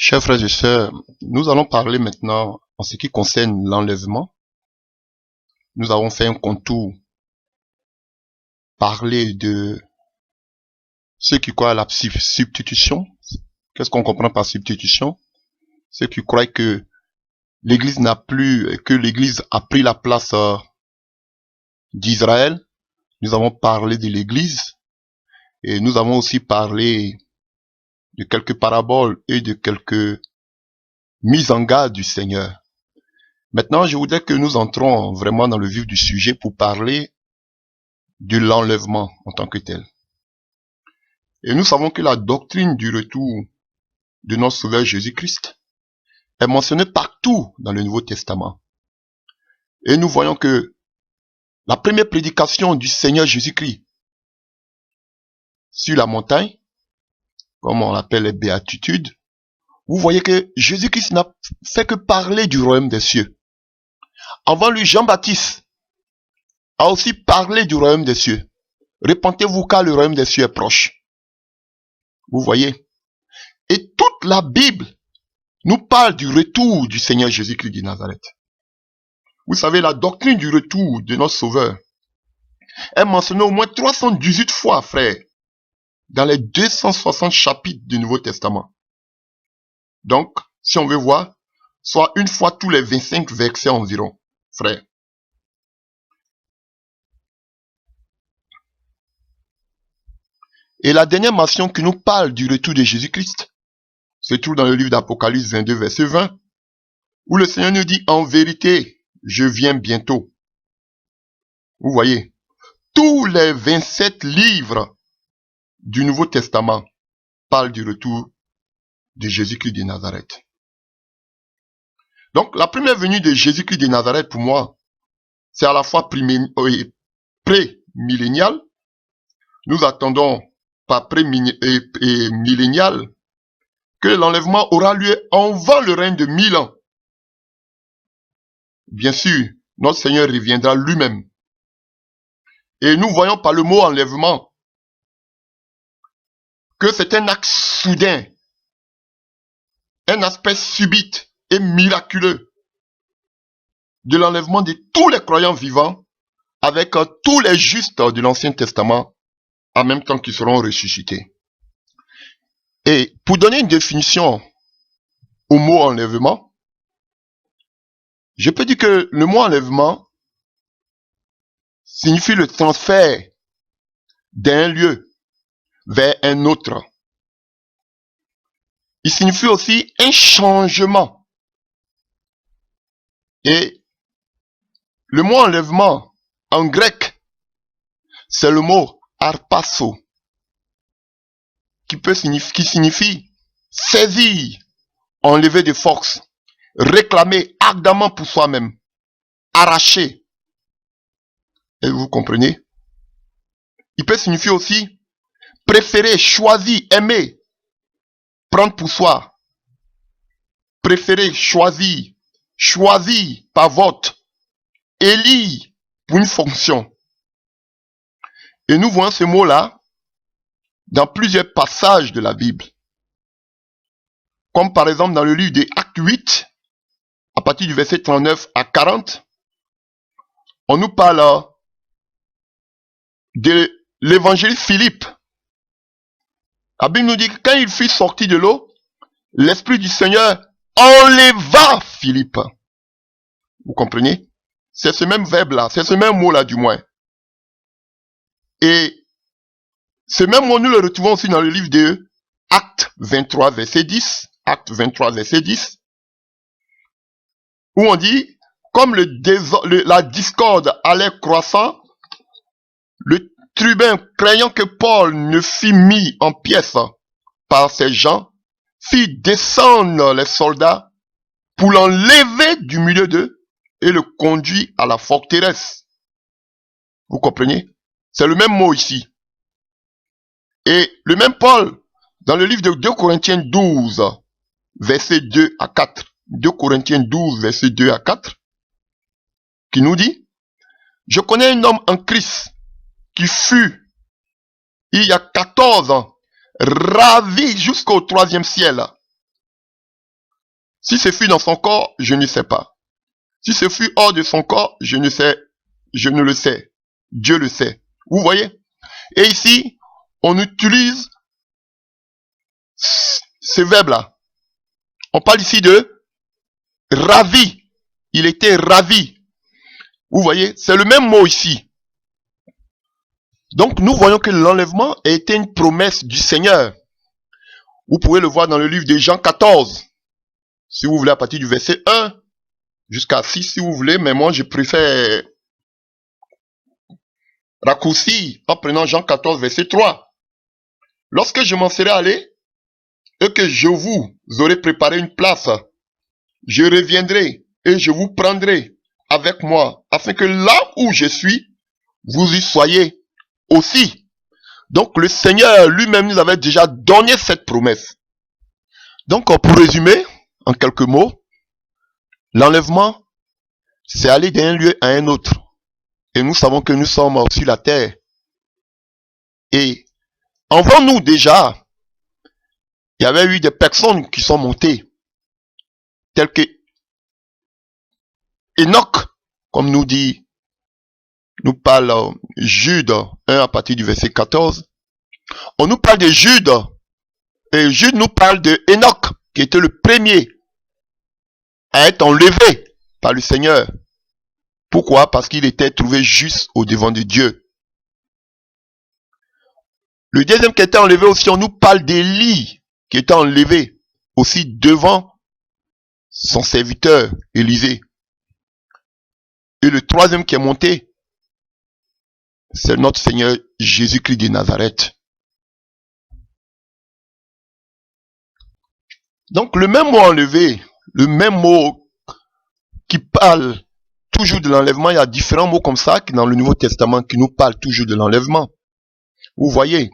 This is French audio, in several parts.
Chers frères et sœurs, nous allons parler maintenant en ce qui concerne l'enlèvement. Nous avons fait un contour, parler de ceux qui croient à la substitution. Qu'est-ce qu'on comprend par substitution? Ceux qui croient que l'Église l'Église a pris la place d'Israël. Nous avons parlé de l'Église et nous avons aussi parlé de quelques paraboles et de quelques mises en garde du Seigneur. Maintenant, je voudrais que nous entrons vraiment dans le vif du sujet pour parler de l'enlèvement en tant que tel. Et nous savons que la doctrine du retour de notre Sauveur Jésus-Christ est mentionnée partout dans le Nouveau Testament. Et nous voyons que la première prédication du Seigneur Jésus-Christ sur la montagne, comme on l'appelle les béatitudes, vous voyez que Jésus-Christ n'a fait que parler du royaume des cieux. Avant lui, Jean-Baptiste a aussi parlé du royaume des cieux. Repentez-vous car le royaume des cieux est proche. Vous voyez? Et toute la Bible nous parle du retour du Seigneur Jésus-Christ de Nazareth. Vous savez, la doctrine du retour de notre Sauveur est mentionnée au moins 318 fois, frère, dans les 260 chapitres du Nouveau Testament. Donc, si on veut voir, soit une fois tous les 25 versets environ, frère. Et la dernière mention qui nous parle du retour de Jésus-Christ se trouve dans le livre d'Apocalypse 22, verset 20, où le Seigneur nous dit, en vérité, je viens bientôt. Vous voyez, tous les 27 livres du Nouveau Testament parlent du retour de Jésus-Christ de Nazareth. Donc, la première venue de Jésus-Christ de Nazareth, pour moi, c'est à la fois pré-millénial. Nous attendons par pré-millénial que l'enlèvement aura lieu avant le règne de 1000 ans. Bien sûr, notre Seigneur reviendra lui-même. Et nous voyons par le mot enlèvement que c'est un acte soudain, un aspect subit et miraculeux de l'enlèvement de tous les croyants vivants avec tous les justes de l'Ancien Testament en même temps qu'ils seront ressuscités. Et pour donner une définition au mot enlèvement, je peux dire que le mot enlèvement signifie le transfert d'un lieu vers un autre. Il signifie aussi un changement. Et le mot enlèvement en grec, c'est le mot harpasso, qui signifie saisir, enlever de force, réclamer ardemment pour soi-même, arracher. Et vous comprenez? Il peut signifier aussi préférer, choisir, aimer, prendre pour soi, préférer, choisir, choisir par vote, élire pour une fonction. Et nous voyons ce mot-là dans plusieurs passages de la Bible. Comme par exemple dans le livre des Actes 8, à partir du verset 39 à 40, on nous parle de l'évangéliste Philippe. La Bible nous dit que quand il fut sorti de l'eau, l'Esprit du Seigneur enleva Philippe. Vous comprenez? C'est ce même verbe-là, c'est ce même mot-là du moins. Et ce même mot, nous le retrouvons aussi dans le livre de Actes 23, verset 10. Actes 23, verset 10. Où on dit, comme la discorde allait croissant, le tribun, craignant que Paul ne fût mis en pièces par ces gens, fit descendre les soldats pour l'enlever du milieu d'eux et le conduit à la forteresse. Vous comprenez? C'est le même mot ici. Et le même Paul, dans le livre de 2 Corinthiens 12, versets 2 à 4, 2 Corinthiens 12, versets 2 à 4, qui nous dit, je connais un homme en Christ qui fut, il y a 14 ans, ravi jusqu'au 3e ciel. Si ce fut dans son corps, je ne sais pas. Si ce fut hors de son corps, je ne sais, je ne le sais. Dieu le sait. Vous voyez? Et ici, on utilise ce verbe-là. On parle ici de ravi. Il était ravi. Vous voyez? C'est le même mot ici. Donc, nous voyons que l'enlèvement a été une promesse du Seigneur. Vous pouvez le voir dans le livre de Jean 14. Si vous voulez, à partir du verset 1 jusqu'à 6, si vous voulez. Mais moi, je préfère raccourcir en prenant Jean 14, verset 3. Lorsque je m'en serai allé, et que je vous aurai préparé une place, je reviendrai et je vous prendrai avec moi, afin que là où je suis, vous y soyez aussi. Donc le Seigneur lui-même nous avait déjà donné cette promesse. Donc pour résumer, en quelques mots, l'enlèvement, c'est aller d'un lieu à un autre. Et nous savons que nous sommes sur la terre. Et avant nous déjà, il y avait eu des personnes qui sont montées, telles que Enoch, comme nous dit, nous parle Jude 1 à partir du verset 14. On nous parle de Jude, et Jude nous parle de Enoch, qui était le premier à être enlevé par le Seigneur. Pourquoi? Parce qu'il était trouvé juste au devant de Dieu. Le deuxième qui était enlevé aussi, on nous parle d'Élie, qui était enlevé aussi devant son serviteur Élisée. Et le troisième qui est monté, c'est notre Seigneur Jésus-Christ de Nazareth. Donc le même mot enlevé, le même mot qui parle toujours de l'enlèvement, il y a différents mots comme ça dans le Nouveau Testament qui nous parlent toujours de l'enlèvement. Vous voyez,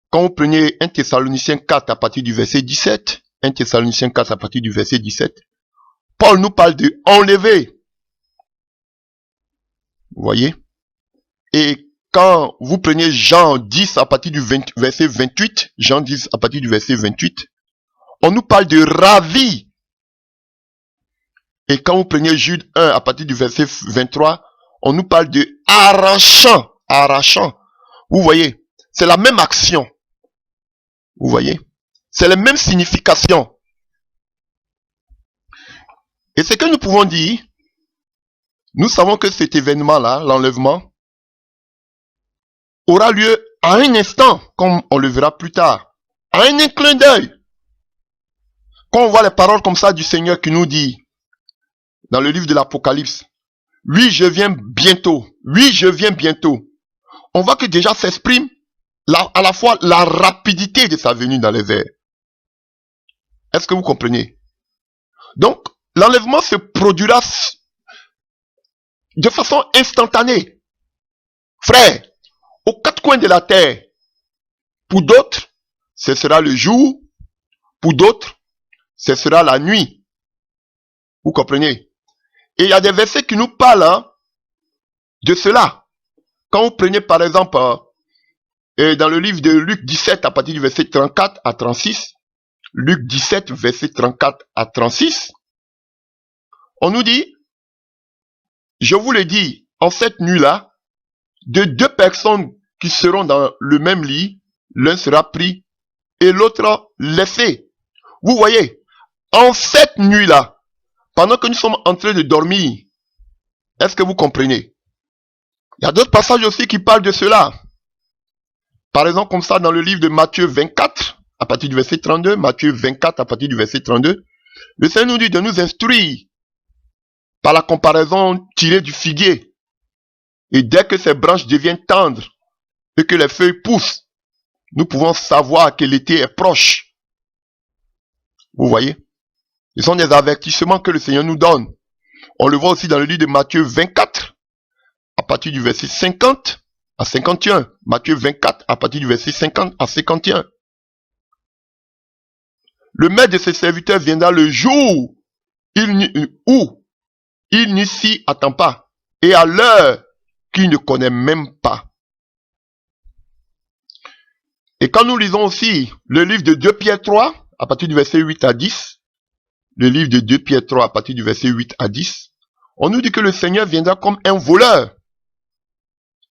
quand vous prenez 1 Thessaloniciens 4 à partir du verset 17, 1 Thessaloniciens 4 à partir du verset 17, Paul nous parle de enlever. Vous voyez? Et quand vous prenez Jean 10 à partir du verset 28, Jean 10 à partir du verset 28, on nous parle de ravi. Et quand vous prenez Jude 1 à partir du verset 23, on nous parle de arrachant. Arrachant. Vous voyez, c'est la même action. Vous voyez, c'est la même signification. Et ce que nous pouvons dire, nous savons que cet événement-là, l'enlèvement, aura lieu à un instant, comme on le verra plus tard, à un clin d'œil. Quand on voit les paroles comme ça du Seigneur qui nous dit, dans le livre de l'Apocalypse, oui, je viens bientôt, oui, je viens bientôt. On voit que déjà s'exprime à la fois la rapidité de sa venue dans les airs. Est-ce que vous comprenez? Donc, l'enlèvement se produira de façon instantanée. Frère, aux quatre coins de la terre, pour d'autres, ce sera le jour, pour d'autres, ce sera la nuit. Vous comprenez? Et il y a des versets qui nous parlent de cela. Quand vous prenez par exemple dans le livre de Luc 17 à partir du verset 34 à 36, Luc 17 verset 34 à 36, on nous dit, je vous le dis, en cette nuit-là, de deux personnes qui seront dans le même lit, l'un sera pris et l'autre laissé. Vous voyez, en cette nuit-là, pendant que nous sommes en train de dormir, est-ce que vous comprenez? Il y a d'autres passages aussi qui parlent de cela. Par exemple, comme ça, dans le livre de Matthieu 24, à partir du verset 32, Matthieu 24, à partir du verset 32, le Seigneur nous dit de nous instruire par la comparaison tirée du figuier. Et dès que ces branches deviennent tendres et que les feuilles poussent, nous pouvons savoir que l'été est proche. Vous voyez? Ce sont des avertissements que le Seigneur nous donne. On le voit aussi dans le livre de Matthieu 24, à partir du verset 50 à 51. Matthieu 24, à partir du verset 50 à 51. Le maître de ses serviteurs viendra le jour où il n'y s'y attend pas, et à l'heure qu'il ne connaît même pas. Et quand nous lisons aussi le livre de 2 Pierre 3, à partir du verset 8 à 10, le livre de 2 Pierre 3 à partir du verset 8 à 10, on nous dit que le Seigneur viendra comme un voleur.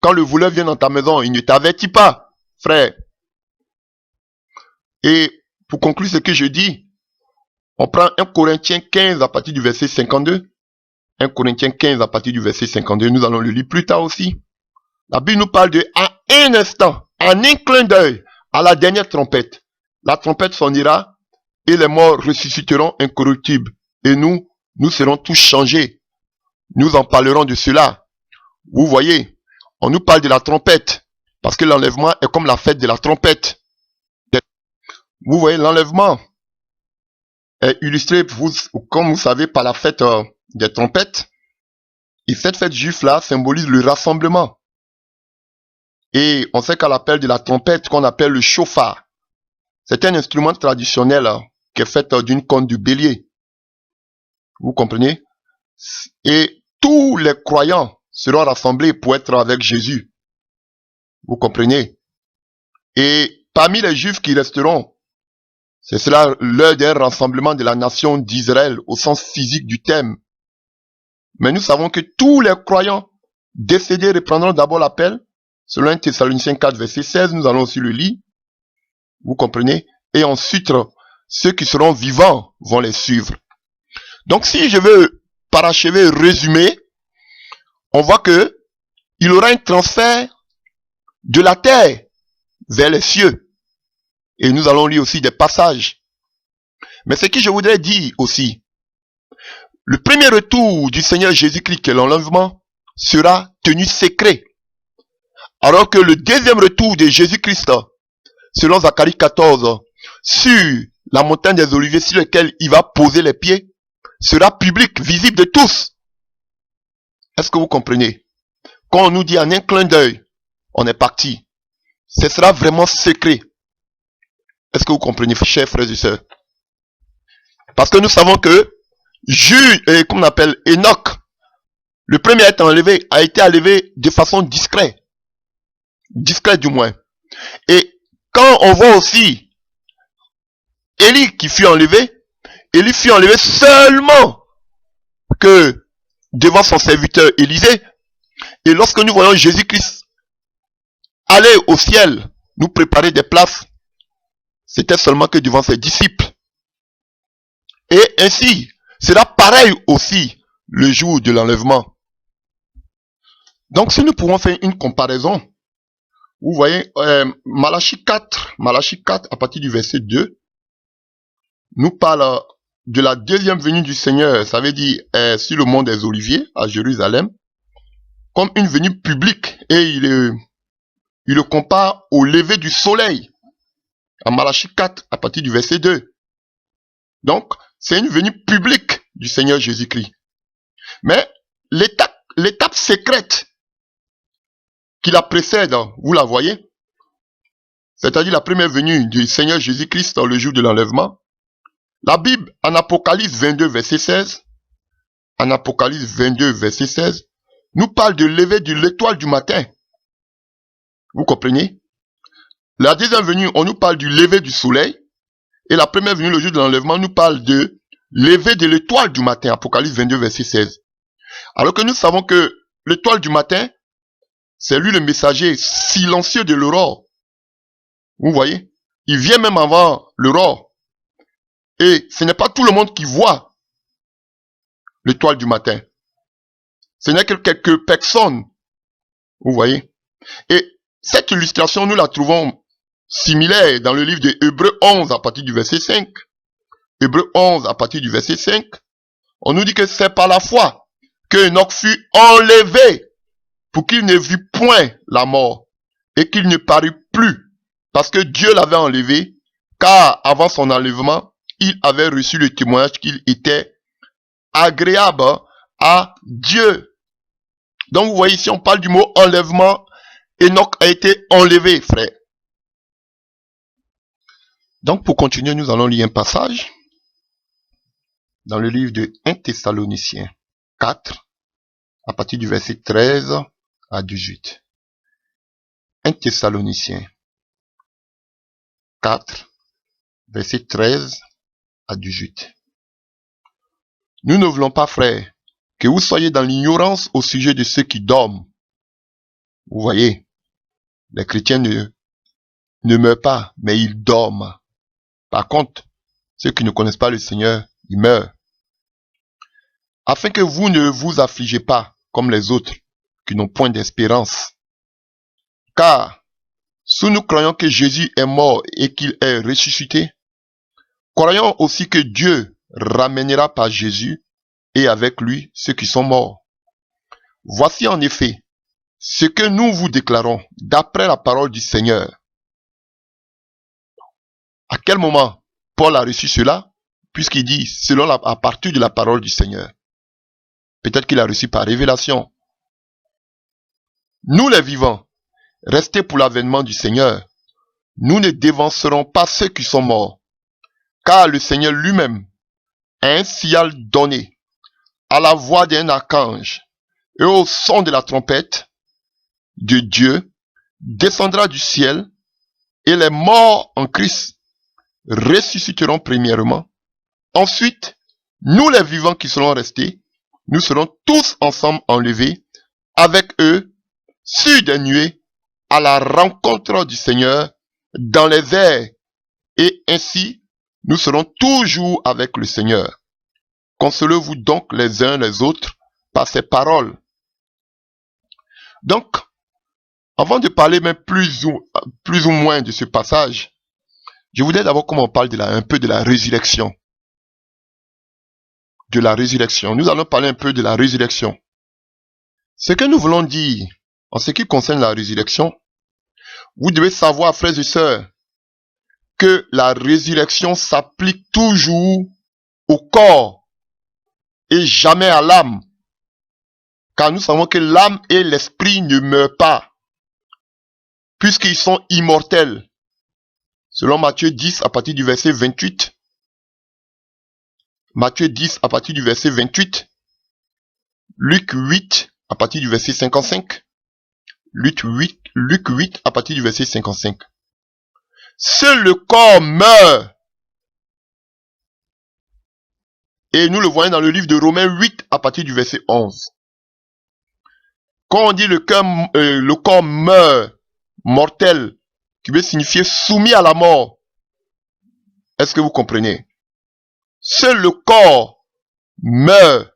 Quand le voleur vient dans ta maison, il ne t'avertit pas, frère. Et pour conclure ce que je dis, on prend 1 Corinthiens 15 à partir du verset 52. 1 Corinthiens 15 à partir du verset 52, nous allons le lire plus tard aussi. La Bible nous parle de à un instant, en un clin d'œil, à la dernière trompette. La trompette sonnera et les morts ressusciteront incorruptibles. Et nous serons tous changés. Nous en parlerons de cela. Vous voyez, on nous parle de la trompette, parce que l'enlèvement est comme la fête de la trompette. Vous voyez, l'enlèvement est illustré, comme vous savez, par la fête des trompettes. Et cette fête juive-là symbolise le rassemblement. Et on sait qu'à l'appel de la trompette, qu'on appelle le chauffard, c'est un instrument traditionnel qui est fait d'une corne du bélier. Vous comprenez? Et tous les croyants seront rassemblés pour être avec Jésus. Vous comprenez? Et parmi les Juifs qui resteront, c'est cela l'heure d'un rassemblement de la nation d'Israël au sens physique du terme. Mais nous savons que tous les croyants décédés reprendront d'abord l'appel. Selon 1 Thessaloniciens 4, verset 16, nous allons aussi le lire. Vous comprenez? Et ensuite, ceux qui seront vivants vont les suivre. Donc si je veux parachever, résumer, on voit que il y aura un transfert de la terre vers les cieux. Et nous allons lire aussi des passages. Mais ce que je voudrais dire aussi, le premier retour du Seigneur Jésus-Christ, qui est l'enlèvement, sera tenu secret. Alors que le deuxième retour de Jésus-Christ, selon Zacharie 14, sur la montagne des Oliviers sur laquelle il va poser les pieds, sera public, visible de tous. Est-ce que vous comprenez? Quand on nous dit en un clin d'œil, on est parti. Ce sera vraiment secret. Est-ce que vous comprenez, chers frères et sœurs? Parce que nous savons que comme on appelle Enoch, le premier à être enlevé, a été enlevé de façon discrète. Discrète du moins. Et quand on voit aussi Élie qui fut enlevé, Élie fut enlevé seulement que devant son serviteur Élisée. Et lorsque nous voyons Jésus-Christ aller au ciel, nous préparer des places, c'était seulement que devant ses disciples. Et ainsi, sera pareil aussi le jour de l'enlèvement. Donc si nous pouvons faire une comparaison, vous voyez, Malachie 4 à partir du verset 2, nous parle de la deuxième venue du Seigneur, ça veut dire sur le mont des Oliviers, à Jérusalem, comme une venue publique, et il le compare au lever du soleil, à Malachie 4 à partir du verset 2. Donc, c'est une venue publique du Seigneur Jésus-Christ. Mais l'étape secrète qui la précède, vous la voyez? C'est-à-dire la première venue du Seigneur Jésus-Christ dans le jour de l'enlèvement. La Bible, en Apocalypse 22, verset 16, en Apocalypse 22, verset 16, nous parle de lever de l'étoile du matin. Vous comprenez? La deuxième venue, on nous parle du lever du soleil. Et la première venue, le jour de l'enlèvement, nous parle de lever de l'étoile du matin. Apocalypse 22, verset 16. Alors que nous savons que l'étoile du matin, c'est lui le messager silencieux de l'aurore. Vous voyez? Il vient même avant l'aurore. Et ce n'est pas tout le monde qui voit l'étoile du matin. Ce n'est que quelques personnes. Vous voyez? Et cette illustration, nous la trouvons similaire dans le livre de Hébreux 11 à partir du verset 5. Hébreux 11 à partir du verset 5. On nous dit que c'est par la foi que Enoch fut enlevé pour qu'il ne vît point la mort et qu'il ne parut plus parce que Dieu l'avait enlevé, car avant son enlèvement, il avait reçu le témoignage qu'il était agréable à Dieu. Donc vous voyez ici, on parle du mot enlèvement. Enoch a été enlevé, frère. Donc pour continuer, nous allons lire un passage dans le livre de 1 Thessaloniciens 4, à partir du verset 13 à 18. 1 Thessaloniciens 4, verset 13 à 18. Nous ne voulons pas, frères, que vous soyez dans l'ignorance au sujet de ceux qui dorment. Vous voyez, les chrétiens ne meurent pas, mais ils dorment. Par contre, ceux qui ne connaissent pas le Seigneur, ils meurent. Afin que vous ne vous affligez pas comme les autres, qui n'ont point d'espérance. Car, si nous croyons que Jésus est mort et qu'il est ressuscité, croyons aussi que Dieu ramènera par Jésus et avec lui ceux qui sont morts. Voici en effet ce que nous vous déclarons d'après la parole du Seigneur. À quel moment Paul a reçu cela? Puisqu'il dit à partir de la parole du Seigneur. Peut-être qu'il a reçu par révélation. Nous les vivants, restés pour l'avènement du Seigneur, nous ne dévancerons pas ceux qui sont morts, car le Seigneur lui-même a un signal donné à la voix d'un archange et au son de la trompette de Dieu descendra du ciel et les morts en Christ ressusciteront premièrement. Ensuite, nous les vivants qui serons restés, nous serons tous ensemble enlevés avec eux sur des nuées à la rencontre du Seigneur dans les airs. Et ainsi, nous serons toujours avec le Seigneur. Consolez-vous donc les uns les autres par ces paroles. Donc, avant de parler même plus ou moins de ce passage, je voudrais d'abord qu'on parle un peu de la résurrection. De la résurrection. Nous allons parler un peu de la résurrection. Ce que nous voulons dire en ce qui concerne la résurrection, vous devez savoir, frères et sœurs, que la résurrection s'applique toujours au corps et jamais à l'âme. Car nous savons que l'âme et l'esprit ne meurent pas, puisqu'ils sont immortels. Selon Matthieu 10 à partir du verset 28. Matthieu 10 à partir du verset 28. Luc 8 à partir du verset 55. Luc 8 à partir du verset 55. Seul le corps meurt. Et nous le voyons dans le livre de Romains 8 à partir du verset 11. Quand on dit le corps meurt, mortel, qui veut signifier soumis à la mort. Est-ce que vous comprenez? Seul le corps meurt,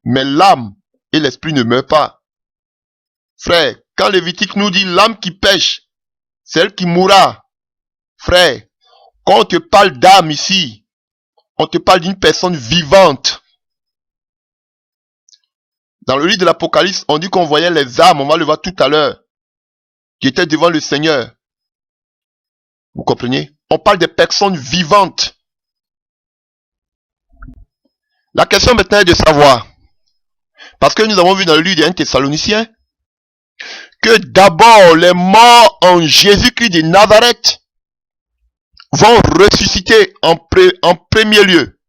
mais l'âme et l'esprit ne meurent pas. Frère, quand Lévitique nous dit l'âme qui pêche, c'est elle qui mourra. Frère, quand on te parle d'âme ici, on te parle d'une personne vivante. Dans le livre de l'Apocalypse, on dit qu'on voyait les âmes, on va le voir tout à l'heure, qui étaient devant le Seigneur. Vous comprenez? On parle des personnes vivantes. La question maintenant est de savoir, parce que nous avons vu dans le livre des 1 Thessaloniciens, que d'abord les morts en Jésus-Christ de Nazareth vont ressusciter en premier lieu.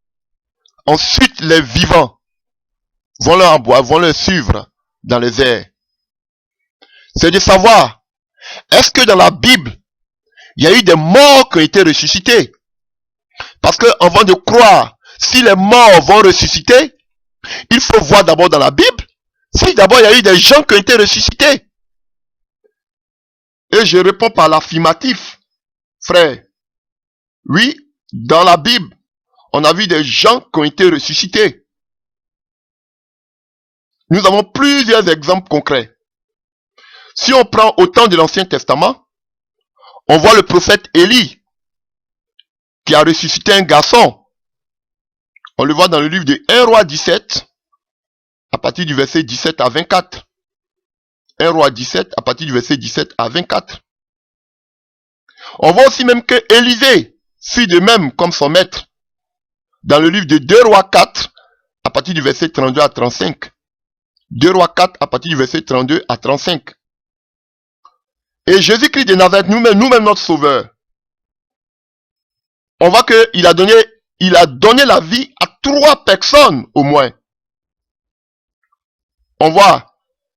Ensuite, les vivants vont leur suivre dans les airs. C'est de savoir, est-ce que dans la Bible, il y a eu des morts qui ont été ressuscités? Parce que avant de croire, si les morts vont ressusciter, il faut voir d'abord dans la Bible, si d'abord il y a eu des gens qui ont été ressuscités. Et je réponds par l'affirmatif, frère. Oui, dans la Bible, on a vu des gens qui ont été ressuscités. Nous avons plusieurs exemples concrets. Si on prend au temps de l'Ancien Testament, on voit le prophète Élie qui a ressuscité un garçon. On le voit dans le livre de 1 Roi 17, à partir du verset 17 à 24. 1 Roi 17, à partir du verset 17 à 24. On voit aussi même que Élisée fit de même comme son maître. Dans le livre de 2 Rois 4, à partir du verset 32 à 35. 2 Rois 4, à partir du verset 32 à 35. Et Jésus-Christ de Nazareth, nous-mêmes notre Sauveur, on voit qu'il a donné la vie à 3 personnes au moins. On voit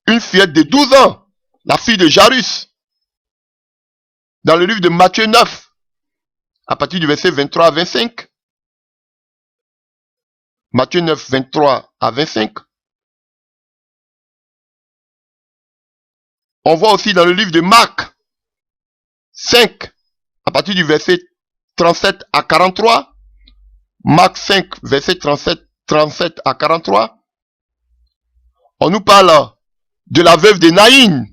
une fillette de 12 ans, la fille de Jairus, dans le livre de Matthieu 9, à partir du verset 23 à 25. Matthieu 9, 23 à 25. On voit aussi dans le livre de Marc 5, à partir du verset 37 à 43. Marc 5, verset 37 à 43. On nous parle de la veuve de Naïn,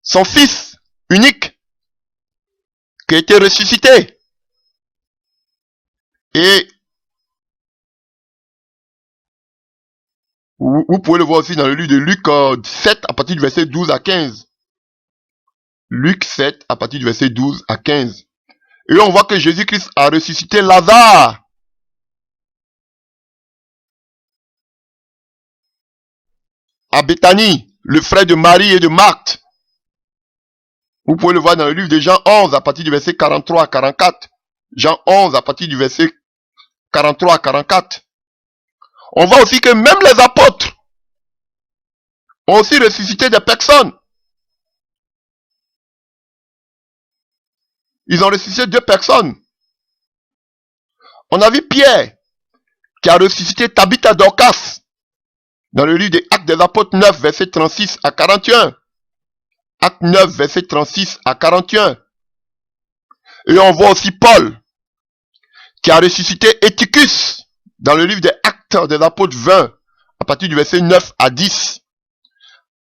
son fils unique, qui a été ressuscité. Et vous pouvez le voir aussi dans le livre de Luc 7, à partir du verset 12 à 15. Luc 7, à partir du verset 12 à 15. Et on voit que Jésus-Christ a ressuscité Lazare. À Béthanie, le frère de Marie et de Marthe. Vous pouvez le voir dans le livre de Jean 11, à partir du verset 43 à 44. Jean 11, à partir du verset 43 à 44. On voit aussi que même les apôtres ont aussi ressuscité des personnes. Ils ont ressuscité 2 personnes. On a vu Pierre qui a ressuscité Tabitha Dorcas dans le livre des Actes des Apôtres 9, verset 36 à 41. Acte 9, verset 36 à 41. Et on voit aussi Paul qui a ressuscité Éticus dans le livre des Actes des Apôtres 20, à partir du verset 9 à 10.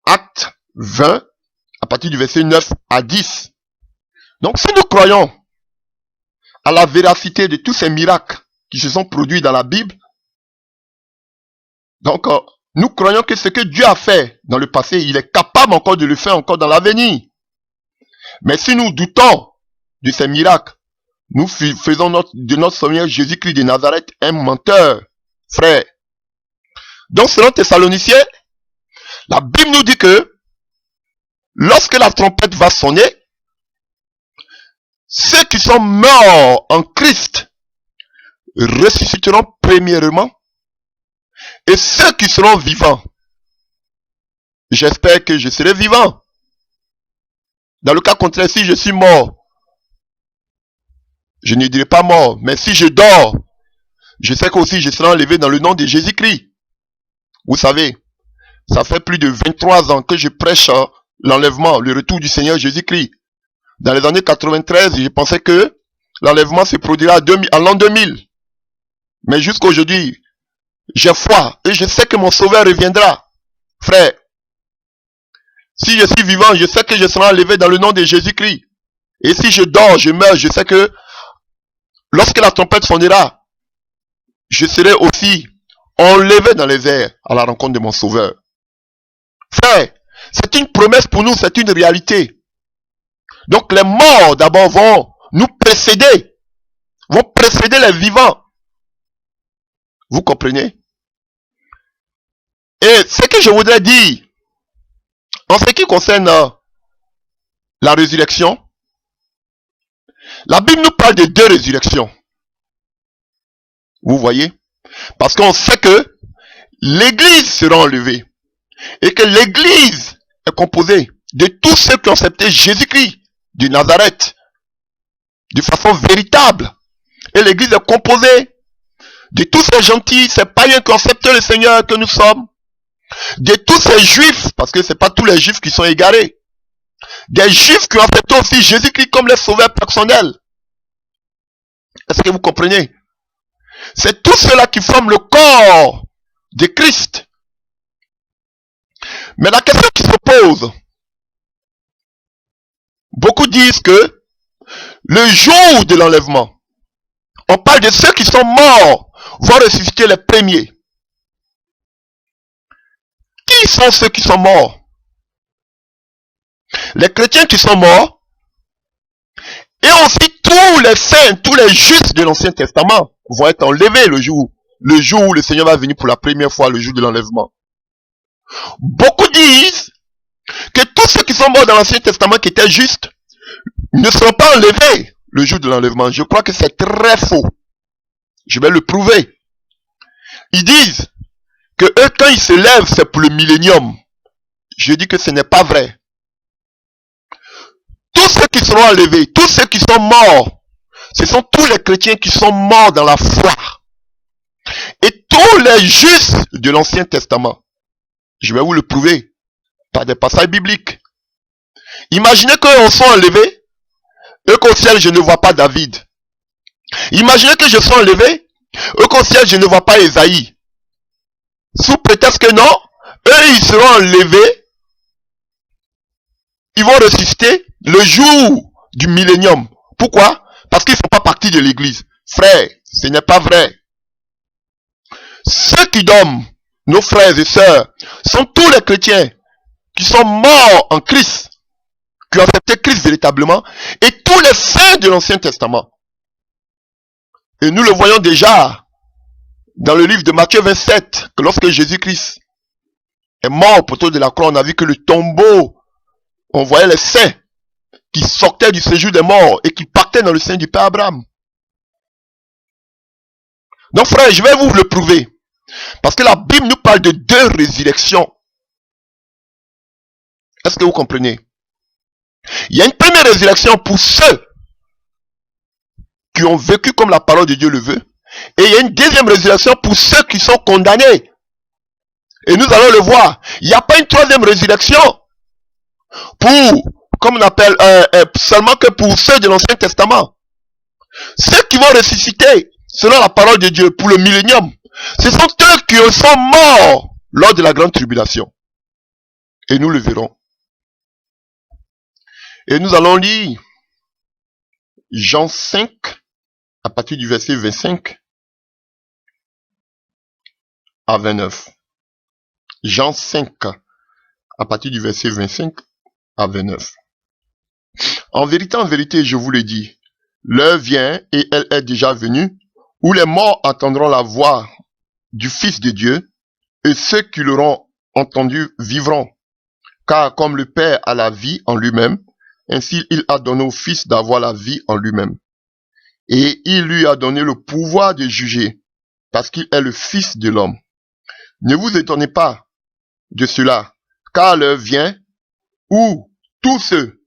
Acte 20, à partir du verset 9 à 10. Donc si nous croyons à la véracité de tous ces miracles qui se sont produits dans la Bible, donc nous croyons que ce que Dieu a fait dans le passé, il est capable encore de le faire encore dans l'avenir. Mais si nous doutons de ces miracles, nous faisons de notre Seigneur Jésus-Christ de Nazareth un menteur, frère. Donc selon Thessaloniciens, la Bible nous dit que lorsque la trompette va sonner, ceux qui sont morts en Christ ressusciteront premièrement, et ceux qui seront vivants, j'espère que je serai vivant. Dans le cas contraire, si je suis mort, je ne dirai pas mort, mais si je dors, je sais qu'aussi je serai enlevé dans le nom de Jésus-Christ. Vous savez, ça fait plus de 23 ans que je prêche l'enlèvement, le retour du Seigneur Jésus-Christ. Dans les années 93, je pensais que l'enlèvement se produira en l'an 2000. Mais jusqu'à aujourd'hui, j'ai foi et je sais que mon sauveur reviendra. Frère, si je suis vivant, je sais que je serai enlevé dans le nom de Jésus-Christ. Et si je dors, je meurs, je sais que lorsque la trompette sonnera, je serai aussi enlevé dans les airs à la rencontre de mon sauveur. Frère, c'est une promesse pour nous, c'est une réalité. Donc les morts d'abord vont nous précéder, vont précéder les vivants. Vous comprenez? Et ce que je voudrais dire, en ce qui concerne la résurrection, la Bible nous parle de 2 résurrections. Vous voyez? Parce qu'on sait que l'Église sera enlevée. Et que l'Église est composée de tous ceux qui ont accepté Jésus-Christ de Nazareth de façon véritable. Et l'Église est composée de tous ces gentils, ces païens qui ont accepté le Seigneur que nous sommes, de tous ces juifs, parce que ce n'est pas tous les juifs qui sont égarés, des juifs qui ont accepté aussi Jésus-Christ comme les sauveurs personnels. Est-ce que vous comprenez? C'est tous ceux-là qui forment le corps de Christ. Mais la question qui se pose, beaucoup disent que le jour de l'enlèvement, on parle de ceux qui sont morts, vont ressusciter les premiers. Qui sont ceux qui sont morts? Les chrétiens qui sont morts, et aussi tous les saints, tous les justes de l'Ancien Testament vont être enlevés le jour où le Seigneur va venir pour la première fois, le jour de l'enlèvement. Beaucoup disent que tous ceux qui sont morts dans l'Ancien Testament qui étaient justes ne seront pas enlevés le jour de l'enlèvement. Je crois que c'est très faux. Je vais le prouver. Ils disent que eux, quand ils se lèvent, c'est pour le millénium. Je dis que ce n'est pas vrai. Tous ceux qui seront enlevés, tous ceux qui sont morts, ce sont tous les chrétiens qui sont morts dans la foi. Et tous justes de l'Ancien Testament. Je vais vous le prouver par des passages bibliques. Imaginez qu'on soit enlevé et qu'au ciel je ne vois pas David. Imaginez que je sois enlevé et qu'au ciel je ne vois pas Ésaïe. Sous prétexte que non, eux ils seront enlevés, ils vont ressusciter le jour du millénium. Pourquoi? Parce qu'ils ne font pas partie de l'église. Frère, ce n'est pas vrai. Ceux qui dorment, nos frères et sœurs, sont tous les chrétiens qui sont morts en Christ, qui ont accepté Christ véritablement, et tous les saints de l'Ancien Testament. Et nous le voyons déjà dans le livre de Matthieu 27, que lorsque Jésus-Christ est mort au poteau de la croix, on a vu que le tombeau, on voyait les saints qui sortaient du séjour des morts et qui partaient dans le sein du Père Abraham. Donc frère, je vais vous le prouver. Parce que la Bible nous parle de deux résurrections. Est-ce que vous comprenez? Il y a une première résurrection pour ceux qui ont vécu comme la parole de Dieu le veut. Et il y a une deuxième résurrection pour ceux qui sont condamnés. Et nous allons le voir. Il n'y a pas une troisième résurrection pour, comme on appelle, seulement que pour ceux de l'Ancien Testament. Ceux qui vont ressusciter, selon la parole de Dieu, pour le millénium, ce sont eux qui sont morts lors de la grande tribulation. Et nous le verrons. Et nous allons lire Jean 5, à partir du verset 25 à 29. Jean 5, à partir du verset 25 à 29. En vérité, je vous le dis, l'heure vient, et elle est déjà venue, où les morts entendront la voix du Fils de Dieu, et ceux qui l'auront entendu vivront. Car comme le Père a la vie en lui-même, ainsi il a donné au Fils d'avoir la vie en lui-même. Et il lui a donné le pouvoir de juger, parce qu'il est le Fils de l'homme. Ne vous étonnez pas de cela, car l'heure vient où tous ceux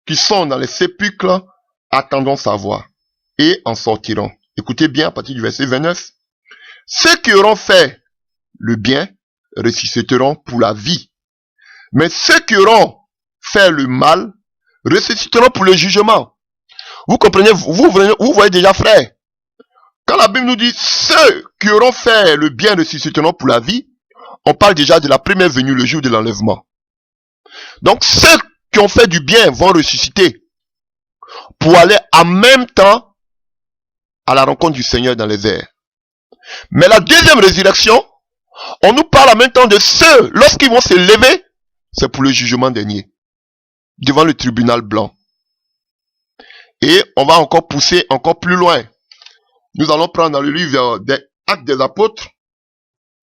qui sont dans les sépulcres attendront sa voix, et en sortiront. Écoutez bien à partir du verset 29. Ceux qui auront fait le bien ressusciteront pour la vie. Mais ceux qui auront fait le mal ressusciteront pour le jugement. Vous comprenez, vous voyez déjà, frère. Quand la Bible nous dit ceux qui auront fait le bien ressusciteront pour la vie, on parle déjà de la première venue, le jour de l'enlèvement. Donc ceux qui ont fait du bien vont ressusciter pour aller en même temps à la rencontre du Seigneur dans les airs. Mais la deuxième résurrection, on nous parle en même temps de ceux, lorsqu'ils vont se lever, c'est pour le jugement dernier, devant le tribunal blanc. Et on va encore pousser encore plus loin. Nous allons prendre dans le livre des Actes des Apôtres,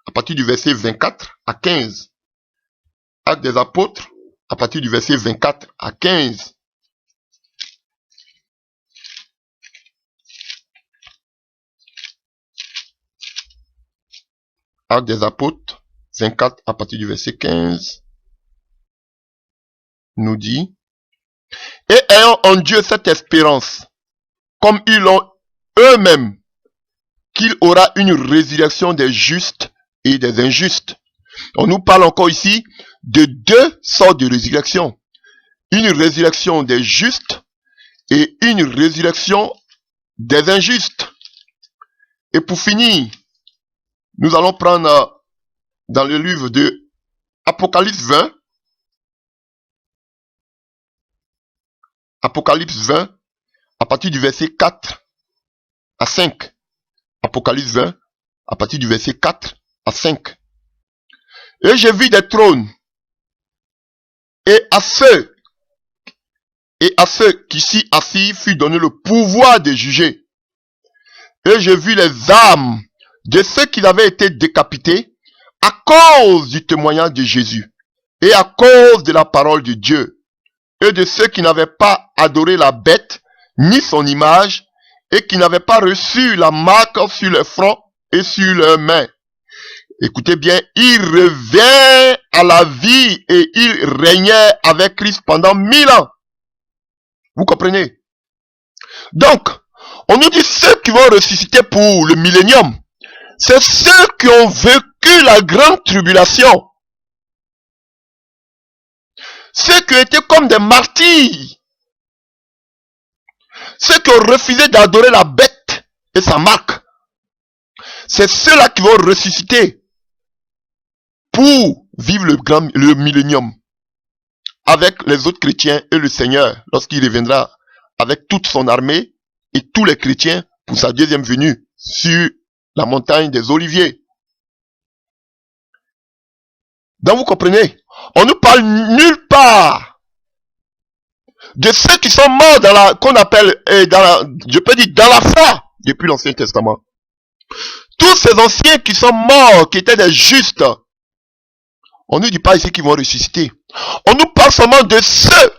à partir du verset 24 à 15. Actes des Apôtres, à partir du verset 24 à 15. Actes des Apôtres, 24 à partir du verset 15, nous dit: et ayant en Dieu cette espérance, comme ils l'ont eux-mêmes, qu'il aura une résurrection des justes et des injustes. On nous parle encore ici de deux sortes de résurrection. Une résurrection des justes et une résurrection des injustes. Et pour finir, nous allons prendre dans le livre de Apocalypse 20. Apocalypse 20, à partir du verset 4 à 5. Apocalypse 20, à partir du verset 4 à 5. Et j'ai vu des trônes, et à ceux qui s'y assis fut donné le pouvoir de juger. Et j'ai vu les âmes de ceux qui avaient été décapités à cause du témoignage de Jésus et à cause de la parole de Dieu, et de ceux qui n'avaient pas adoré la bête ni son image et qui n'avaient pas reçu la marque sur le front et sur leurs mains. Écoutez bien, ils revinrent à la vie et ils régnaient avec Christ pendant 1000 ans. Vous comprenez? Donc, on nous dit ceux qui vont ressusciter pour le millénium, c'est ceux qui ont vécu la grande tribulation. Ceux qui étaient comme des martyrs. Ceux qui ont refusé d'adorer la bête et sa marque. C'est ceux-là qui vont ressusciter pour vivre le millénium avec les autres chrétiens et le Seigneur lorsqu'il reviendra avec toute son armée et tous les chrétiens pour sa deuxième venue sur la montagne des Oliviers. Donc vous comprenez, on ne parle nulle part de ceux qui sont morts dans la, qu'on appelle, je peux dire dans la foi depuis l'Ancien Testament. Tous ces anciens qui sont morts, qui étaient des justes, on ne dit pas ici qu'ils vont ressusciter. On nous parle seulement de ceux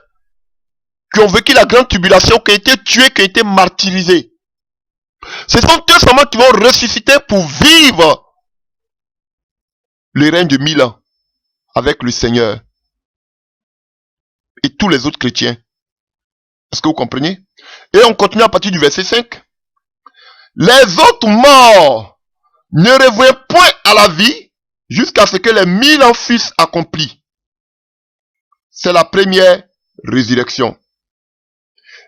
qui ont vécu la grande tribulation, qui ont été tués, qui ont été martyrisés. Ce sont eux seulement qui vont ressusciter pour vivre le règne de 1000 ans avec le Seigneur et tous les autres chrétiens. Est-ce que vous comprenez? Et on continue à partir du verset 5. Les autres morts ne reviennent point à la vie jusqu'à ce que les 1000 ans fussent accomplis. C'est la première résurrection.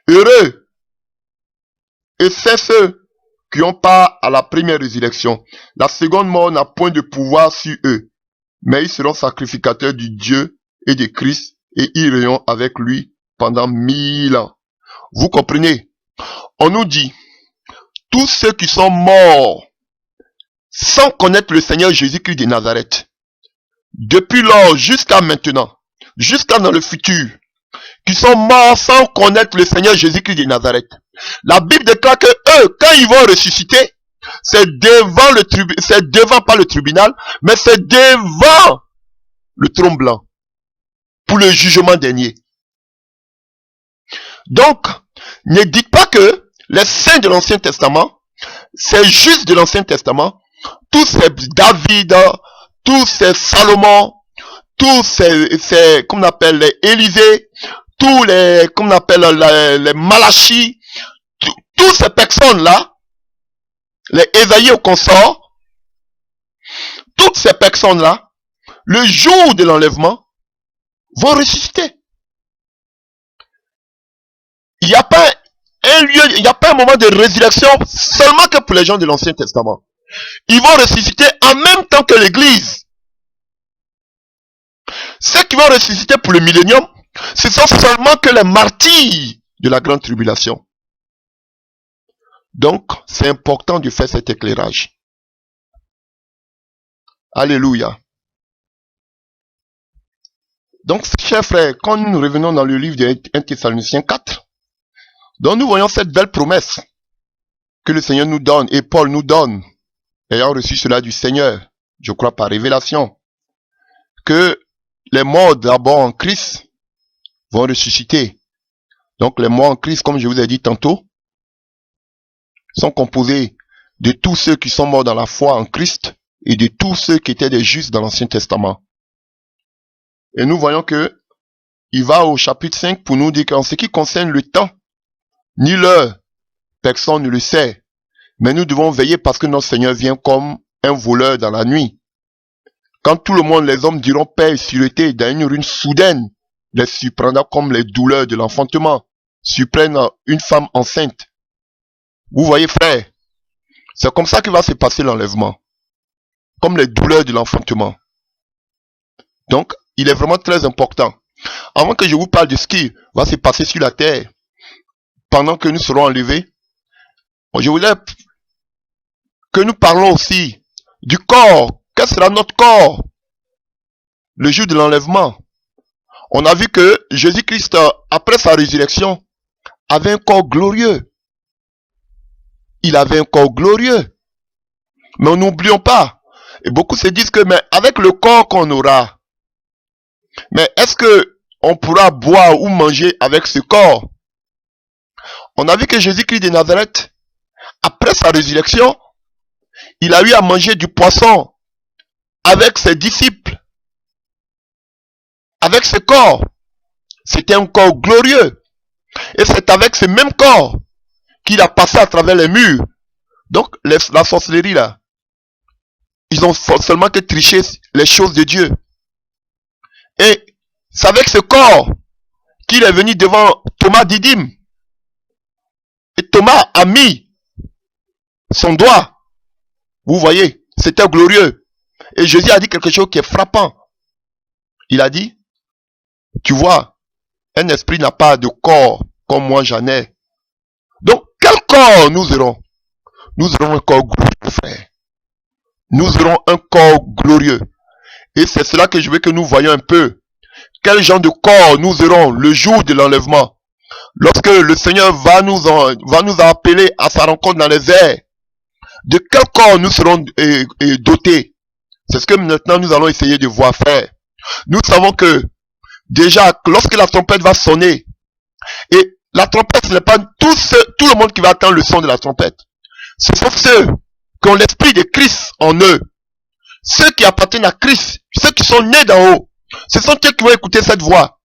Heureux, et c'est ceux qui ont part à la première résurrection. La seconde mort n'a point de pouvoir sur eux, mais ils seront sacrificateurs du Dieu et de Christ, et ils iront avec lui pendant 1000 ans. Vous comprenez? On nous dit, tous ceux qui sont morts sans connaître le Seigneur Jésus-Christ de Nazareth, depuis lors jusqu'à maintenant, jusqu'à dans le futur, qui sont morts sans connaître le Seigneur Jésus-Christ de Nazareth. La Bible déclare que eux, quand ils vont ressusciter, c'est devant le tribunal, c'est devant pas le tribunal, mais c'est devant le trône blanc, pour le jugement dernier. Donc, ne dites pas que les saints de l'Ancien Testament, c'est juste de l'Ancien Testament, tous ces David, tous ces Salomon, tous ces comme on appelle les Élisée, tous les, comme on appelle les Malachie, toutes ces personnes-là, les Ésaïe au consort, toutes ces personnes-là, le jour de l'enlèvement, vont ressusciter. Il n'y a pas un lieu, il n'y a pas un moment de résurrection seulement que pour les gens de l'Ancien Testament. Ils vont ressusciter en même temps que l'Église. Ceux qui vont ressusciter pour le millénium, ce sont seulement que les martyrs de la grande tribulation. Donc, c'est important de faire cet éclairage. Alléluia. Donc, chers frères, quand nous revenons dans le livre de 1 Thessaloniciens 4, donc nous voyons cette belle promesse que le Seigneur nous donne et Paul nous donne, ayant reçu cela du Seigneur, je crois par révélation, que les morts d'abord en Christ vont ressusciter. Donc les morts en Christ, comme je vous ai dit tantôt, sont composés de tous ceux qui sont morts dans la foi en Christ et de tous ceux qui étaient des justes dans l'Ancien Testament. Et nous voyons que il va au chapitre 5 pour nous dire qu'en ce qui concerne le temps, ni l'heure, personne ne le sait. Mais nous devons veiller parce que notre Seigneur vient comme un voleur dans la nuit. Quand tout le monde, les hommes diront paix et sûreté, dans une ruine soudaine, les surprendra comme les douleurs de l'enfantement, surprennent une femme enceinte. Vous voyez, frère, c'est comme ça que va se passer l'enlèvement. Comme les douleurs de l'enfantement. Donc, il est vraiment très important. Avant que je vous parle de ce qui va se passer sur la terre, pendant que nous serons enlevés, je voulais que nous parlons aussi du corps. Quel sera notre corps le jour de l'enlèvement? On a vu que Jésus-Christ, après sa résurrection, avait un corps glorieux. Il avait un corps glorieux. Mais n'oublions pas, et beaucoup se disent que, mais avec le corps qu'on aura, mais est-ce que on pourra boire ou manger avec ce corps? On a vu que Jésus-Christ de Nazareth, après sa résurrection, il a eu à manger du poisson avec ses disciples. Avec ce corps. C'était un corps glorieux. Et c'est avec ce même corps qu'il a passé à travers les murs. Donc, la sorcellerie là, ils ont seulement que triché les choses de Dieu. Et c'est avec ce corps qu'il est venu devant Thomas Didyme. Et Thomas a mis son doigt. Vous voyez, c'était glorieux. Et Jésus a dit quelque chose qui est frappant. Il a dit, tu vois, un esprit n'a pas de corps comme moi j'en ai. Donc, quel corps nous aurons? Nous aurons un corps glorieux, frère. Nous aurons un corps glorieux. Et c'est cela que je veux que nous voyions un peu. Quel genre de corps nous aurons le jour de l'enlèvement? Lorsque le Seigneur va nous appeler à sa rencontre dans les airs. De quel corps nous serons dotés? C'est ce que maintenant nous allons essayer de voir, frère. Nous savons que déjà, lorsque la trompette va sonner, et la trompette, ce n'est pas tout le monde qui va attendre le son de la trompette. Ce sont ceux qui ont l'esprit de Christ en eux. Ceux qui appartiennent à Christ, ceux qui sont nés d'en haut. Ce sont eux qui vont écouter cette voix.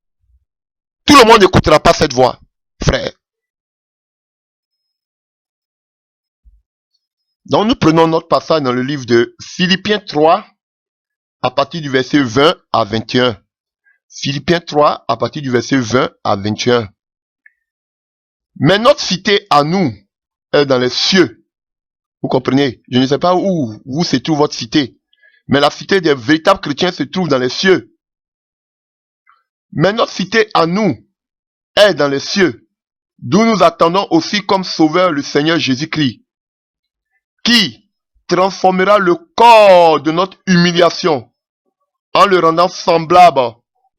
Tout le monde n'écoutera pas cette voix, frère. Donc nous prenons notre passage dans le livre de Philippiens 3, à partir du verset 20 à 21. Philippiens 3, à partir du verset 20 à 21. Mais notre cité à nous est dans les cieux. Vous comprenez? Je ne sais pas où se trouve votre cité. Mais la cité des véritables chrétiens se trouve dans les cieux. Mais notre cité à nous est dans les cieux, d'où nous attendons aussi comme sauveur le Seigneur Jésus-Christ, qui transformera le corps de notre humiliation en le rendant semblable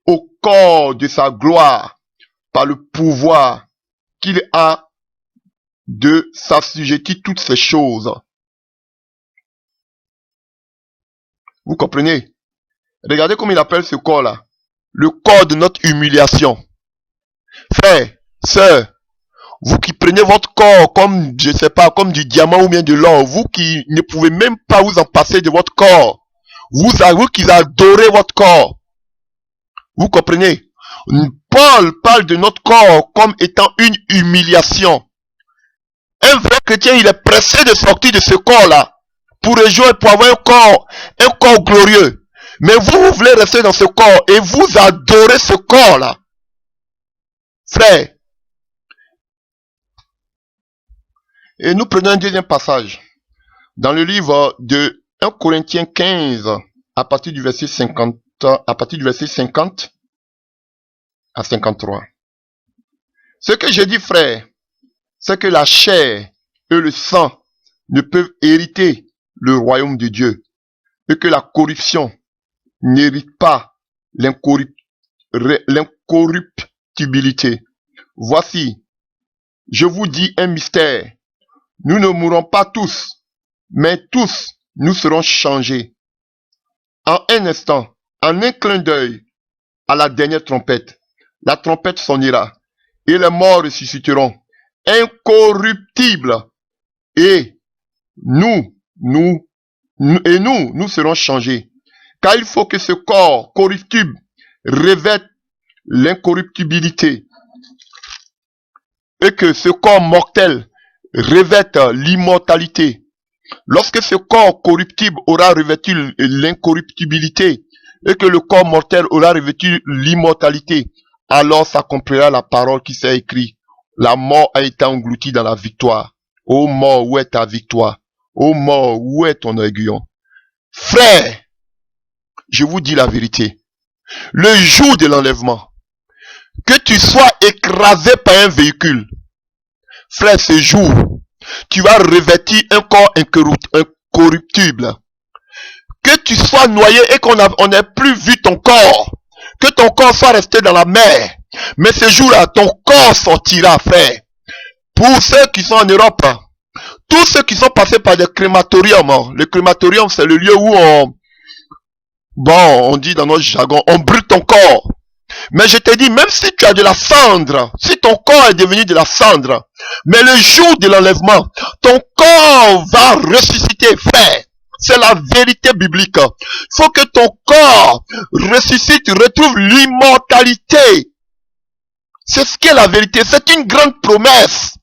au corps de sa gloire par le pouvoir qu'il a de s'assujettir toutes ces choses. Vous comprenez? Regardez comme il appelle ce corps-là. Le corps de notre humiliation. Frère, sœur, vous qui prenez votre corps comme, je sais pas, comme du diamant ou bien de l'or, vous qui ne pouvez même pas vous en passer de votre corps, vous qui adorez votre corps, vous comprenez? Paul parle de notre corps comme étant une humiliation. Un vrai chrétien, il est pressé de sortir de ce corps-là pour rejoindre, pour avoir un corps glorieux. Mais vous voulez rester dans ce corps et vous adorez ce corps-là. Frère. Et nous prenons un deuxième passage. Dans le livre de 1 Corinthiens 15, à partir du verset 50 à 53. Ce que j'ai dit, frère, c'est que la chair et le sang ne peuvent hériter le royaume de Dieu. Et que la corruption n'hérite pas l'incorruptibilité. Voici, je vous dis un mystère. Nous ne mourrons pas tous, mais tous nous serons changés. En un instant, en un clin d'œil, à la dernière trompette, la trompette sonnera, et les morts ressusciteront, incorruptibles, et nous serons changés. Car il faut que ce corps corruptible revête l'incorruptibilité et que ce corps mortel revête l'immortalité. Lorsque ce corps corruptible aura revêtu l'incorruptibilité et que le corps mortel aura revêtu l'immortalité, alors s'accomplira la parole qui s'est écrite. La mort a été engloutie dans la victoire. Ô mort, où est ta victoire? Ô mort, où est ton aiguillon? Frère, je vous dis la vérité. Le jour de l'enlèvement, que tu sois écrasé par un véhicule, frère, ce jour, tu vas revêtir un corps incorruptible. Que tu sois noyé et qu'on n'ait plus vu ton corps, que ton corps soit resté dans la mer, mais ce jour-là, ton corps sortira, frère. Pour ceux qui sont en Europe, tous ceux qui sont passés par des crématoriums, le crématorium c'est le lieu où on dit dans notre jargon, on brûle ton corps. Mais je te dis, même si tu as de la cendre, si ton corps est devenu de la cendre, mais le jour de l'enlèvement, ton corps va ressusciter, frère. C'est la vérité biblique. Il faut que ton corps ressuscite, retrouve l'immortalité. C'est ce qu'est la vérité. C'est une grande promesse.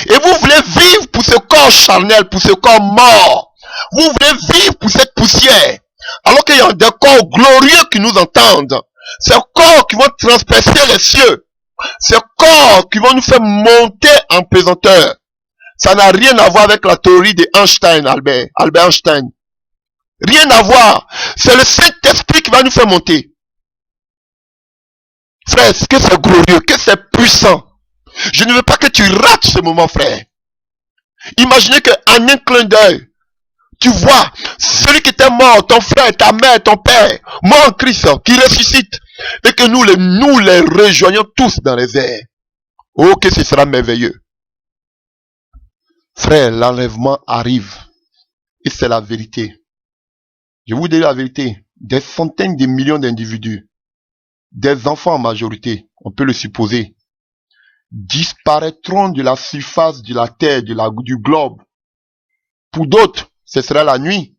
Et vous voulez vivre pour ce corps charnel, pour ce corps mort. Vous voulez vivre pour cette poussière. Alors qu'il y a des corps glorieux qui nous entendent. Ces corps qui vont transpercer les cieux. Ces corps qui vont nous faire monter en pesanteur. Ça n'a rien à voir avec la théorie d'Einstein, Albert Einstein. Rien à voir. C'est le Saint-Esprit qui va nous faire monter. Frère, que c'est glorieux, que c'est puissant. Je ne veux pas que tu rates ce moment, frère. Imaginez qu'en un clin d'œil, tu vois celui qui était mort, ton frère, ta mère, ton père, mort en Christ, qui ressuscite, et que nous les rejoignons tous dans les airs. Oh, que ce sera merveilleux. Frère, l'enlèvement arrive. Et c'est la vérité. Je vous dis la vérité. Des centaines de millions d'individus, des enfants en majorité, on peut le supposer, disparaîtront de la surface de la terre, du globe. Pour d'autres, ce sera la nuit.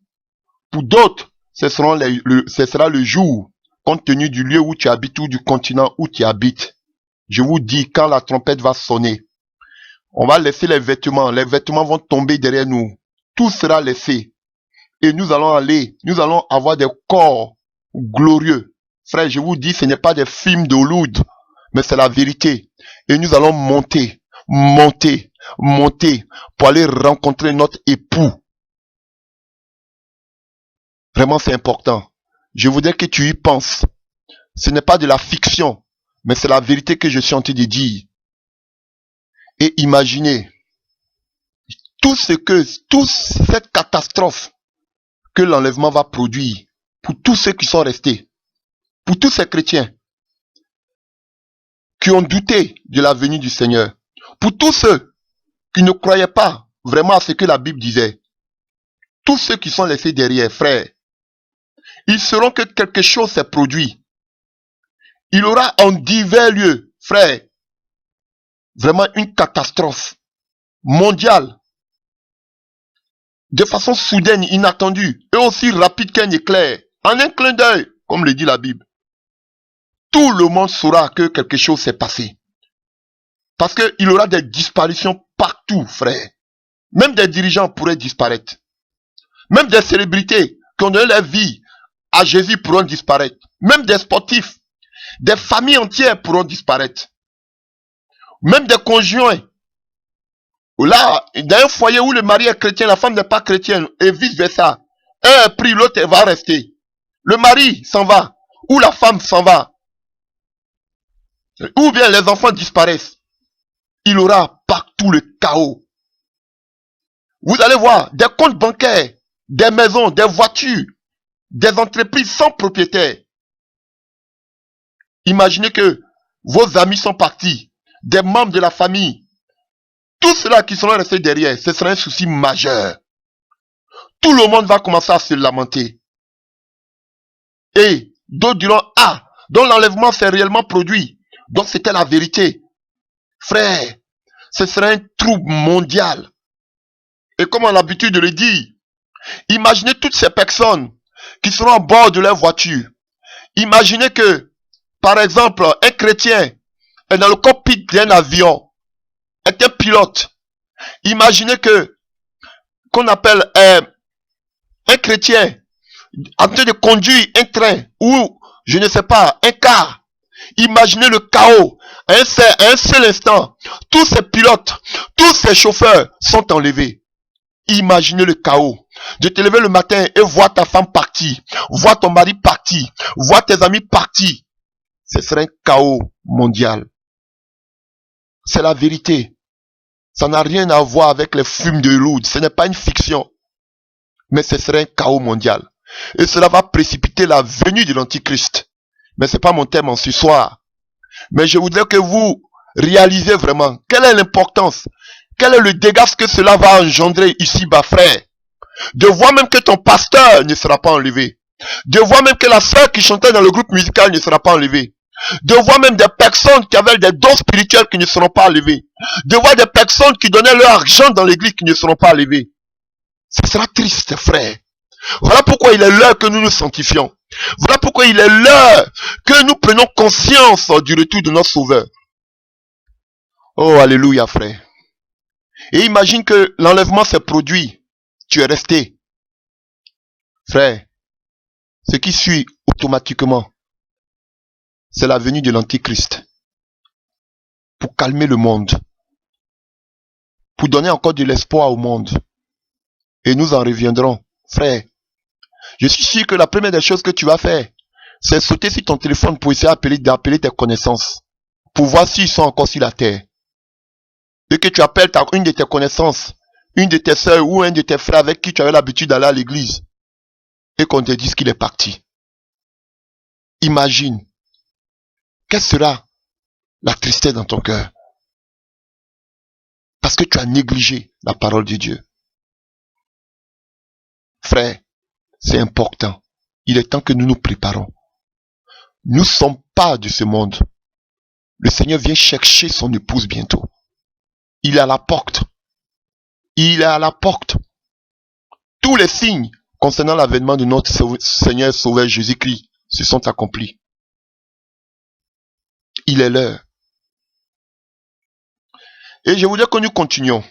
Pour d'autres, ce sera le jour, compte tenu du lieu où tu habites ou du continent où tu habites. Je vous dis, quand la trompette va sonner, on va laisser les vêtements vont tomber derrière nous. Tout sera laissé. Et nous allons avoir des corps glorieux. Frère, je vous dis, ce n'est pas des films de Hollywood, mais c'est la vérité. Et nous allons monter pour aller rencontrer notre époux. Vraiment, c'est important. Je voudrais que tu y penses. Ce n'est pas de la fiction, mais c'est la vérité que je suis en train de dire. Et imaginez toute cette catastrophe que l'enlèvement va produire pour tous ceux qui sont restés, pour tous ces chrétiens qui ont douté de la venue du Seigneur, pour tous ceux qui ne croyaient pas vraiment à ce que la Bible disait, tous ceux qui sont laissés derrière, frères, ils sauront que quelque chose s'est produit. Il y aura en divers lieux, frères, vraiment une catastrophe mondiale, de façon soudaine, inattendue, et aussi rapide qu'un éclair, en un clin d'œil, comme le dit la Bible. Tout le monde saura que quelque chose s'est passé. Parce qu'il y aura des disparitions partout, frère. Même des dirigeants pourraient disparaître. Même des célébrités qui ont donné leur vie à Jésus pourront disparaître. Même des sportifs, des familles entières pourront disparaître. Même des conjoints. Là, dans un foyer où le mari est chrétien, la femme n'est pas chrétienne, et vice versa. Un est pris, l'autre va rester. Le mari s'en va, ou la femme s'en va. Ou bien les enfants disparaissent. Il y aura partout le chaos. Vous allez voir des comptes bancaires, des maisons, des voitures, des entreprises sans propriétaire. Imaginez que vos amis sont partis, des membres de la famille. Tout cela qui seront restés derrière, ce sera un souci majeur. Tout le monde va commencer à se lamenter. Et d'autres diront, ah, donc l'enlèvement s'est réellement produit. Donc c'était la vérité. Frère, ce sera un trouble mondial. Et comme on a l'habitude de le dire, imaginez toutes ces personnes qui seront à bord de leur voiture. Imaginez que, par exemple, un chrétien est dans le cockpit d'un avion, est un pilote. Imaginez qu'on appelle un chrétien en train de conduire un train ou, je ne sais pas, un car. Imaginez le chaos. À un seul instant, tous ces pilotes, tous ces chauffeurs sont enlevés. Imaginez le chaos. De te lever le matin et voir ta femme partie, voir ton mari parti, voir tes amis partis. Ce serait un chaos mondial. C'est la vérité. Ça n'a rien à voir avec les films de Hollywood. Ce n'est pas une fiction. Mais ce serait un chaos mondial. Et cela va précipiter la venue de l'Antichrist. Mais ce n'est pas mon thème en ce soir. Mais je voudrais que vous réalisez vraiment quelle est l'importance, quel est le dégât que cela va engendrer ici-bas, frère. De voir même que ton pasteur ne sera pas enlevé. De voir même que la sœur qui chantait dans le groupe musical ne sera pas enlevée. De voir même des personnes qui avaient des dons spirituels qui ne seront pas enlevés. De voir des personnes qui donnaient leur argent dans l'église qui ne seront pas enlevées. Ce sera triste, frère. Voilà pourquoi il est l'heure que nous nous sanctifions. Voilà pourquoi il est l'heure que nous prenons conscience du retour de notre Sauveur. Oh, alléluia, frère. Et imagine que l'enlèvement s'est produit. Tu es resté. Frère, ce qui suit automatiquement, c'est la venue de l'Antichrist pour calmer le monde, pour donner encore de l'espoir au monde. Et nous en reviendrons. Frère, je suis sûr que la première des choses que tu vas faire, c'est sauter sur ton téléphone pour essayer d'appeler tes connaissances, pour voir s'ils sont encore sur la terre. Et que tu appelles une de tes connaissances, une de tes sœurs ou un de tes frères avec qui tu avais l'habitude d'aller à l'église, et qu'on te dise qu'il est parti. Imagine, quelle sera la tristesse dans ton cœur? Parce que tu as négligé la parole de Dieu. Frère, c'est important. Il est temps que nous nous préparons. Nous ne sommes pas de ce monde. Le Seigneur vient chercher son épouse bientôt. Il est à la porte. Il est à la porte. Tous les signes concernant l'avènement de notre Seigneur et Sauveur Jésus-Christ se sont accomplis. Il est l'heure. Et je voudrais que nous continuions.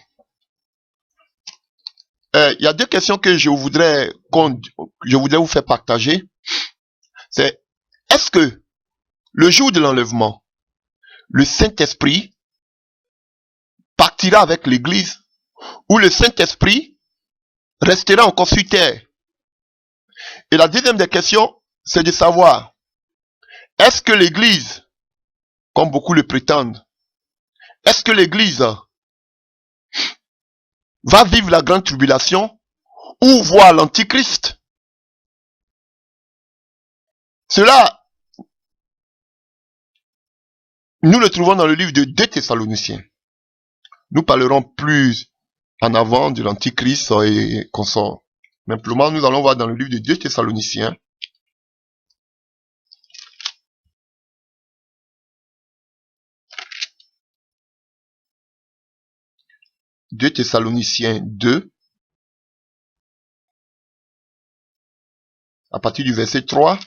Il y a deux questions que je voudrais vous faire partager. C'est, est-ce que le jour de l'enlèvement, le Saint-Esprit partira avec l'Église ou le Saint-Esprit restera encore sur terre? Et la deuxième des questions, c'est de savoir, est-ce que l'Église, comme beaucoup le prétendent, est-ce que l'Église va vivre la grande tribulation ou voir l'Antichrist? Cela, nous le trouvons dans le livre de 2 Thessaloniciens. Nous parlerons plus en avant de l'Antichrist et consort. Simplement, nous allons voir dans le livre de 2 Thessaloniciens. « 2 Thessaloniciens 2, à partir du verset 3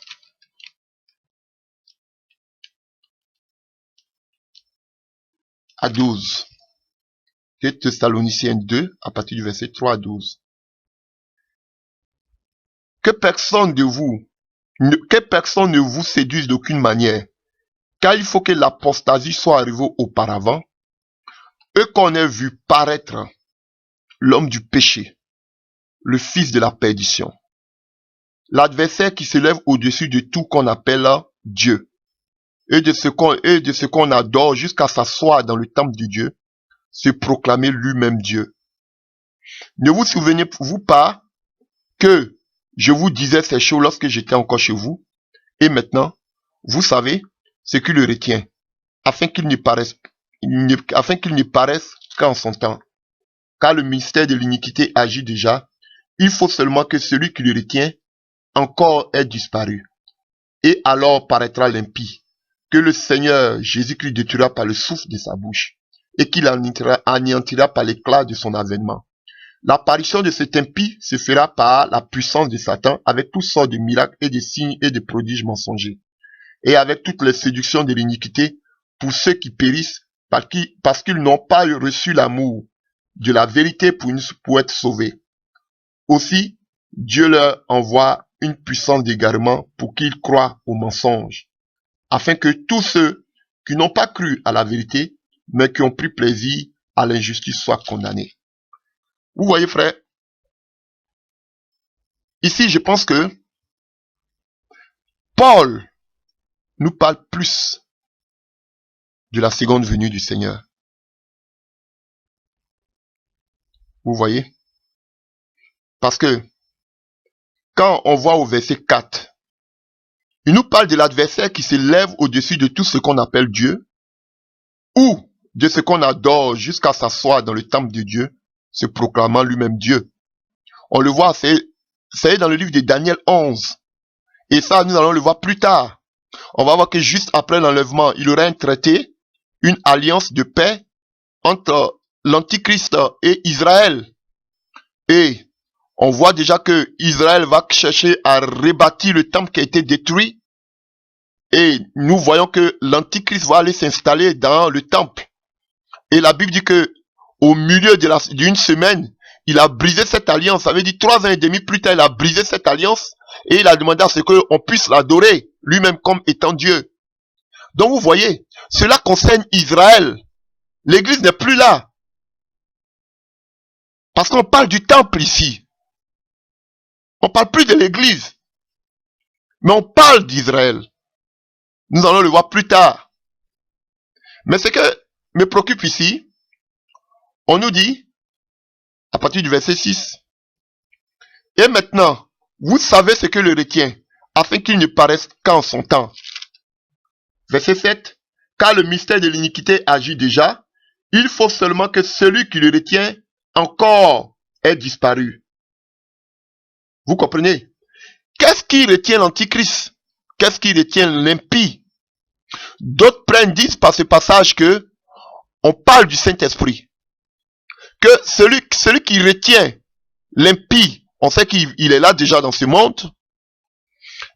à 12. 2 Thessaloniciens 2, à partir du verset 3 à 12. Que personne ne vous séduise d'aucune manière, car il faut que l'apostasie soit arrivée auparavant, et qu'on ait vu paraître l'homme du péché, le fils de la perdition, l'adversaire qui se lève au-dessus de tout qu'on appelle Dieu, et de ce qu'on adore jusqu'à s'asseoir dans le temple de Dieu, se proclamer lui-même Dieu. Ne vous souvenez-vous pas que je vous disais ces choses lorsque j'étais encore chez vous, et maintenant, vous savez ce qui le retient, afin qu'il ne paraisse qu'en son temps. Car le mystère de l'iniquité agit déjà, il faut seulement que celui qui le retient encore ait disparu. Et alors paraîtra l'impie, que le Seigneur Jésus-Christ détruira par le souffle de sa bouche, et qu'il anéantira par l'éclat de son avènement. L'apparition de cet impie se fera par la puissance de Satan, avec toutes sortes de miracles et de signes et de prodiges mensongers, et avec toutes les séductions de l'iniquité pour ceux qui périssent, parce qu'ils n'ont pas reçu l'amour de la vérité pour être sauvés. Aussi, Dieu leur envoie une puissance d'égarement pour qu'ils croient aux mensonges, afin que tous ceux qui n'ont pas cru à la vérité, mais qui ont pris plaisir à l'injustice soient condamnés. Vous voyez, frère, ici je pense que Paul nous parle plus de la seconde venue du Seigneur. Vous voyez? Parce que quand on voit au verset 4, il nous parle de l'adversaire qui se lève au-dessus de tout ce qu'on appelle Dieu, ou de ce qu'on adore jusqu'à s'asseoir dans le temple de Dieu, se proclamant lui-même Dieu. On le voit, c'est dans le livre de Daniel 11. Et ça, nous allons le voir plus tard. On va voir que juste après l'enlèvement, il y aura un traité, une alliance de paix entre l'Antichrist et Israël. Et on voit déjà que Israël va chercher à rebâtir le temple qui a été détruit. Et nous voyons que l'Antichrist va aller s'installer dans le temple. Et la Bible dit que au milieu d'une semaine, il a brisé cette alliance. Ça veut dire 3 ans et demi plus tard, il a brisé cette alliance et il a demandé à ce qu'on puisse l'adorer lui-même comme étant Dieu. Donc vous voyez, cela concerne Israël. L'église n'est plus là. Parce qu'on parle du temple ici. On parle plus de l'église. Mais on parle d'Israël. Nous allons le voir plus tard. Mais ce que me préoccupe ici, on nous dit, à partir du verset 6, et maintenant, vous savez ce que le retient, afin qu'il ne paraisse qu'en son temps. Verset 7, car le mystère de l'iniquité agit déjà, il faut seulement que celui qui le retient encore ait disparu. Vous comprenez? Qu'est-ce qui retient l'antichrist? Qu'est-ce qui retient l'impie? D'autres disent par ce passage que on parle du Saint-Esprit. Que celui qui retient l'impie, on sait qu'il est là déjà dans ce monde.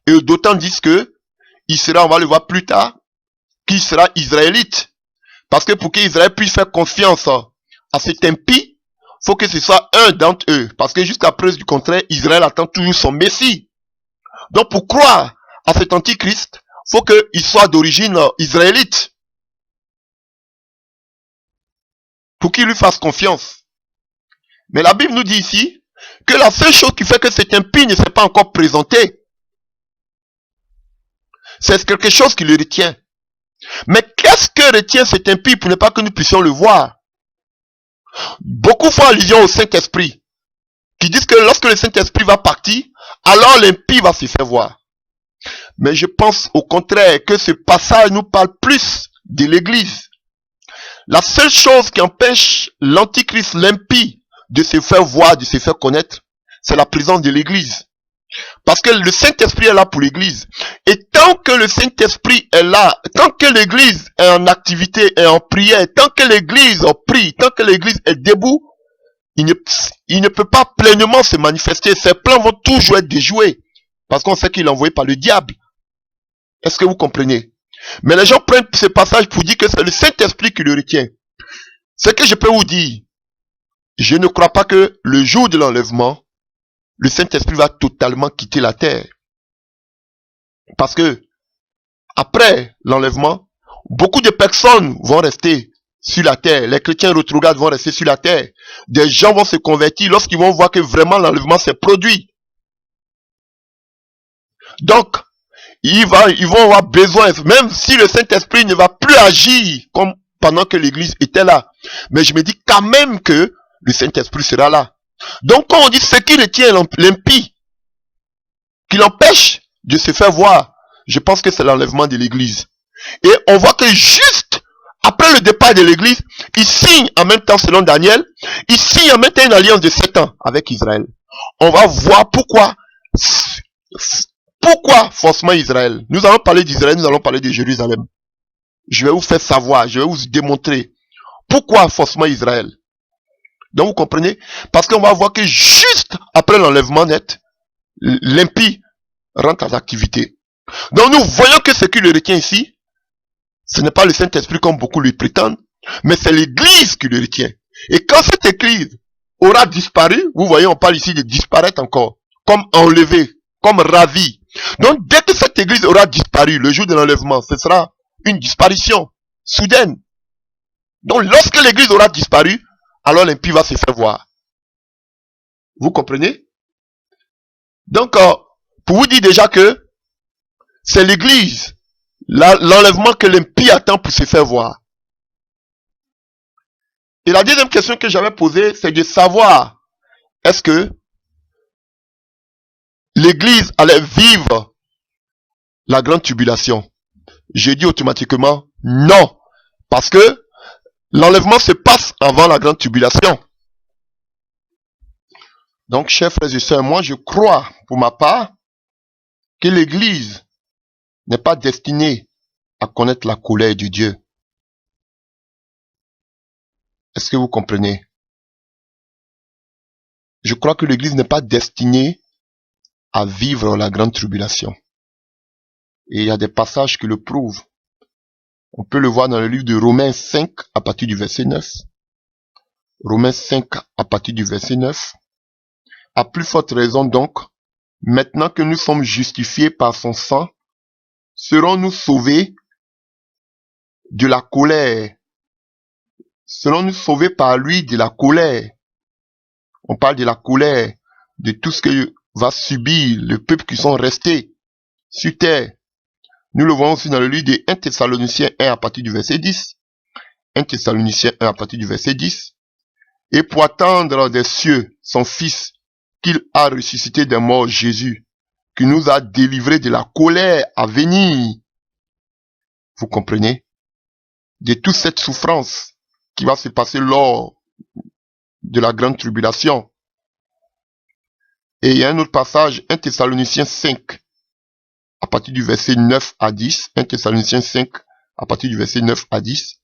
Et d'autant disent que il sera, on va le voir plus tard, qu'il sera israélite. Parce que pour qu'Israël puisse faire confiance à cet impie, faut que ce soit un d'entre eux. Parce que jusqu'à preuve du contraire, Israël attend toujours son Messie. Donc pour croire à cet antichrist, faut qu'il soit d'origine israélite. Pour qu'il lui fasse confiance. Mais la Bible nous dit ici que la seule chose qui fait que cet impie ne s'est pas encore présenté, c'est quelque chose qui le retient. Mais qu'est-ce que retient cet impie pour ne pas que nous puissions le voir? Beaucoup font allusion au Saint-Esprit, qui disent que lorsque le Saint-Esprit va partir, alors l'impie va se faire voir. Mais je pense au contraire que ce passage nous parle plus de l'Église. La seule chose qui empêche l'antichrist, l'impie, de se faire voir, de se faire connaître, c'est la présence de l'Église. Parce que le Saint-Esprit est là pour l'Église. Et tant que le Saint-Esprit est là, tant que l'Église est en activité et en prière, tant que l'Église prie, tant que l'Église est debout, il ne peut pas pleinement se manifester. Ses plans vont toujours être déjoués. Parce qu'on sait qu'il est envoyé par le diable. Est-ce que vous comprenez? Mais les gens prennent ce passage pour dire que c'est le Saint-Esprit qui le retient. Ce que je peux vous dire, je ne crois pas que le jour de l'enlèvement, le Saint-Esprit va totalement quitter la terre. Parce que, après l'enlèvement, beaucoup de personnes vont rester sur la terre. Les chrétiens rétrogrades vont rester sur la terre. Des gens vont se convertir lorsqu'ils vont voir que vraiment l'enlèvement s'est produit. Donc, ils vont avoir besoin, même si le Saint-Esprit ne va plus agir comme pendant que l'église était là. Mais je me dis quand même que le Saint-Esprit sera là. Donc quand on dit ce qui retient l'impie, qui l'empêche de se faire voir, je pense que c'est l'enlèvement de l'église. Et on voit que juste après le départ de l'église, il signe en même temps, selon Daniel, il signe en même temps une alliance de 7 ans avec Israël. On va voir pourquoi forcément Israël. Nous allons parler d'Israël, nous allons parler de Jérusalem. Je vais vous faire savoir, je vais vous démontrer pourquoi forcément Israël. Donc vous comprenez? Parce qu'on va voir que juste après l'enlèvement net, l'impie rentre en activité. Donc nous voyons que ce qui le retient ici, ce n'est pas le Saint-Esprit comme beaucoup le prétendent, mais c'est l'église qui le retient. Et quand cette église aura disparu, vous voyez, on parle ici de disparaître encore, comme enlevé, comme ravi. Donc dès que cette église aura disparu, le jour de l'enlèvement, ce sera une disparition soudaine. Donc lorsque l'église aura disparu, alors l'impie va se faire voir. Vous comprenez? Donc, pour vous dire déjà que c'est l'église, l'enlèvement que l'impie attend pour se faire voir. Et la deuxième question que j'avais posée, c'est de savoir, est-ce que l'église allait vivre la grande tribulation? J'ai dit automatiquement non, parce que l'enlèvement se passe avant la grande tribulation. Donc, chers frères et sœurs, moi je crois, pour ma part, que l'église n'est pas destinée à connaître la colère de Dieu. Est-ce que vous comprenez? Je crois que l'église n'est pas destinée à vivre la grande tribulation. Et il y a des passages qui le prouvent. On peut le voir dans le livre de Romains 5, à partir du verset 9. Romains 5 à partir du verset 9. À plus forte raison donc, maintenant que nous sommes justifiés par son sang, serons-nous sauvés de la colère? Serons-nous sauvés par lui de la colère? On parle de la colère, de tout ce que va subir le peuple qui sont restés sur terre. Nous le voyons aussi dans le livre de 1 Thessaloniciens 1 à partir du verset 10. 1 Thessaloniciens 1 à partir du verset 10. Et pour attendre des cieux son Fils, qu'il a ressuscité des morts, Jésus, qui nous a délivrés de la colère à venir. Vous comprenez? De toute cette souffrance qui va se passer lors de la grande tribulation. Et il y a un autre passage, 1 Thessaloniciens 5, à partir du verset 9 à 10. 1 Thessaloniciens 5, à partir du verset 9 à 10.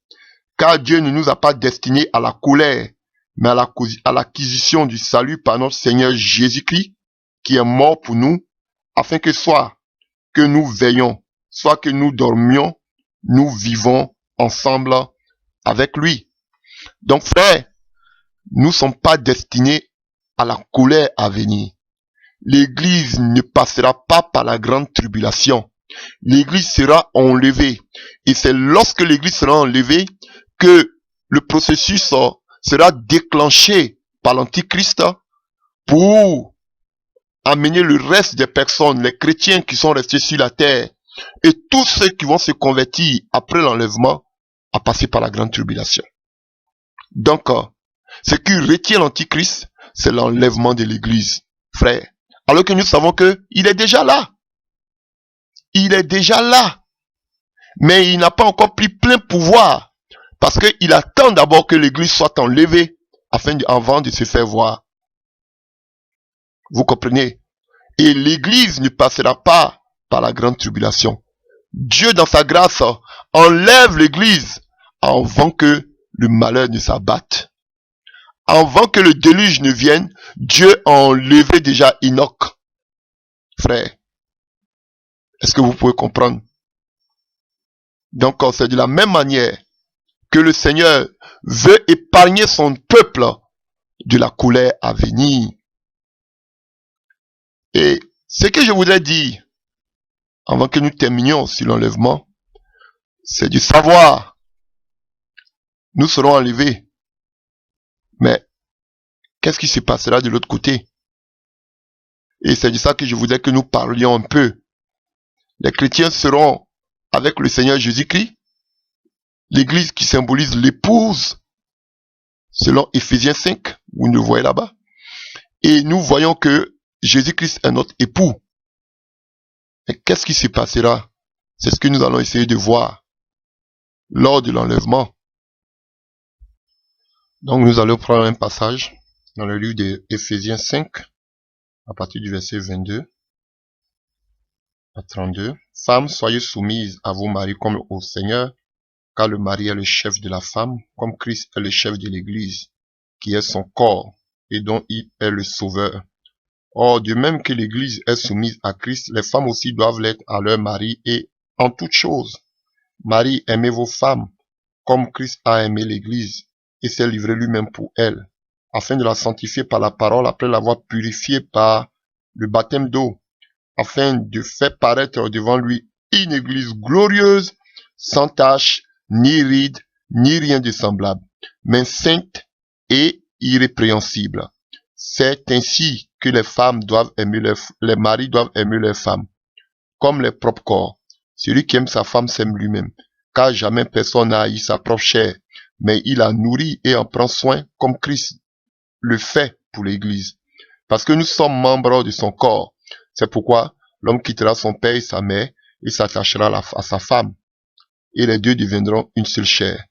Car Dieu ne nous a pas destinés à la colère, mais à l'acquisition du salut par notre Seigneur Jésus-Christ, qui est mort pour nous, afin que soit que nous veillons, soit que nous dormions, nous vivons ensemble avec lui. Donc frères, nous ne sommes pas destinés à la colère à venir. L'église ne passera pas par la grande tribulation. L'église sera enlevée. Et c'est lorsque l'église sera enlevée que le processus sera déclenché par l'Antichrist pour amener le reste des personnes, les chrétiens qui sont restés sur la terre, et tous ceux qui vont se convertir après l'enlèvement, à passer par la grande tribulation. Donc, ce qui retient l'Antichrist, c'est l'enlèvement de l'église, frère. Alors que nous savons que il est déjà là. Il est déjà là. Mais il n'a pas encore pris plein pouvoir. Parce qu'il attend d'abord que l'église soit enlevée avant de se faire voir. Vous comprenez? Et l'église ne passera pas par la grande tribulation. Dieu, dans sa grâce, enlève l'église avant que le malheur ne s'abatte. Avant que le déluge ne vienne, Dieu a enlevé déjà Enoch. Frère, est-ce que vous pouvez comprendre? Donc, c'est de la même manière que le Seigneur veut épargner son peuple de la colère à venir. Et ce que je voudrais dire, avant que nous terminions sur l'enlèvement, c'est de savoir, nous serons enlevés. Mais, qu'est-ce qui se passera de l'autre côté? Et c'est de ça que je voudrais que nous parlions un peu. Les chrétiens seront avec le Seigneur Jésus-Christ, l'église qui symbolise l'épouse, selon Éphésiens 5, vous le voyez là-bas. Et nous voyons que Jésus-Christ est notre époux. Et qu'est-ce qui se passera? C'est ce que nous allons essayer de voir lors de l'enlèvement. Donc nous allons prendre un passage dans le livre d'Éphésiens 5, à partir du verset 22 à 32. Femmes, soyez soumises à vos maris comme au Seigneur, car le mari est le chef de la femme, comme Christ est le chef de l'Église, qui est son corps, et dont il est le sauveur. Or, de même que l'Église est soumise à Christ, les femmes aussi doivent l'être à leur mari et en toutes choses. Marie, aimez vos femmes, comme Christ a aimé l'Église, et s'est livré lui-même pour elle, afin de la sanctifier par la parole, après l'avoir purifiée par le baptême d'eau, afin de faire paraître devant lui une Église glorieuse, sans tache, ni ride, ni rien de semblable, mais sainte et irrépréhensible. C'est ainsi que les femmes doivent aimer les maris doivent aimer leurs femmes, comme leur propre corps. Celui qui aime sa femme s'aime lui-même, car jamais personne n'a haï sa propre chair, mais il la nourrit et en prend soin, comme Christ le fait pour l'Église. Parce que nous sommes membres de son corps. C'est pourquoi l'homme quittera son père et sa mère et s'attachera à sa femme, et les deux deviendront une seule chair.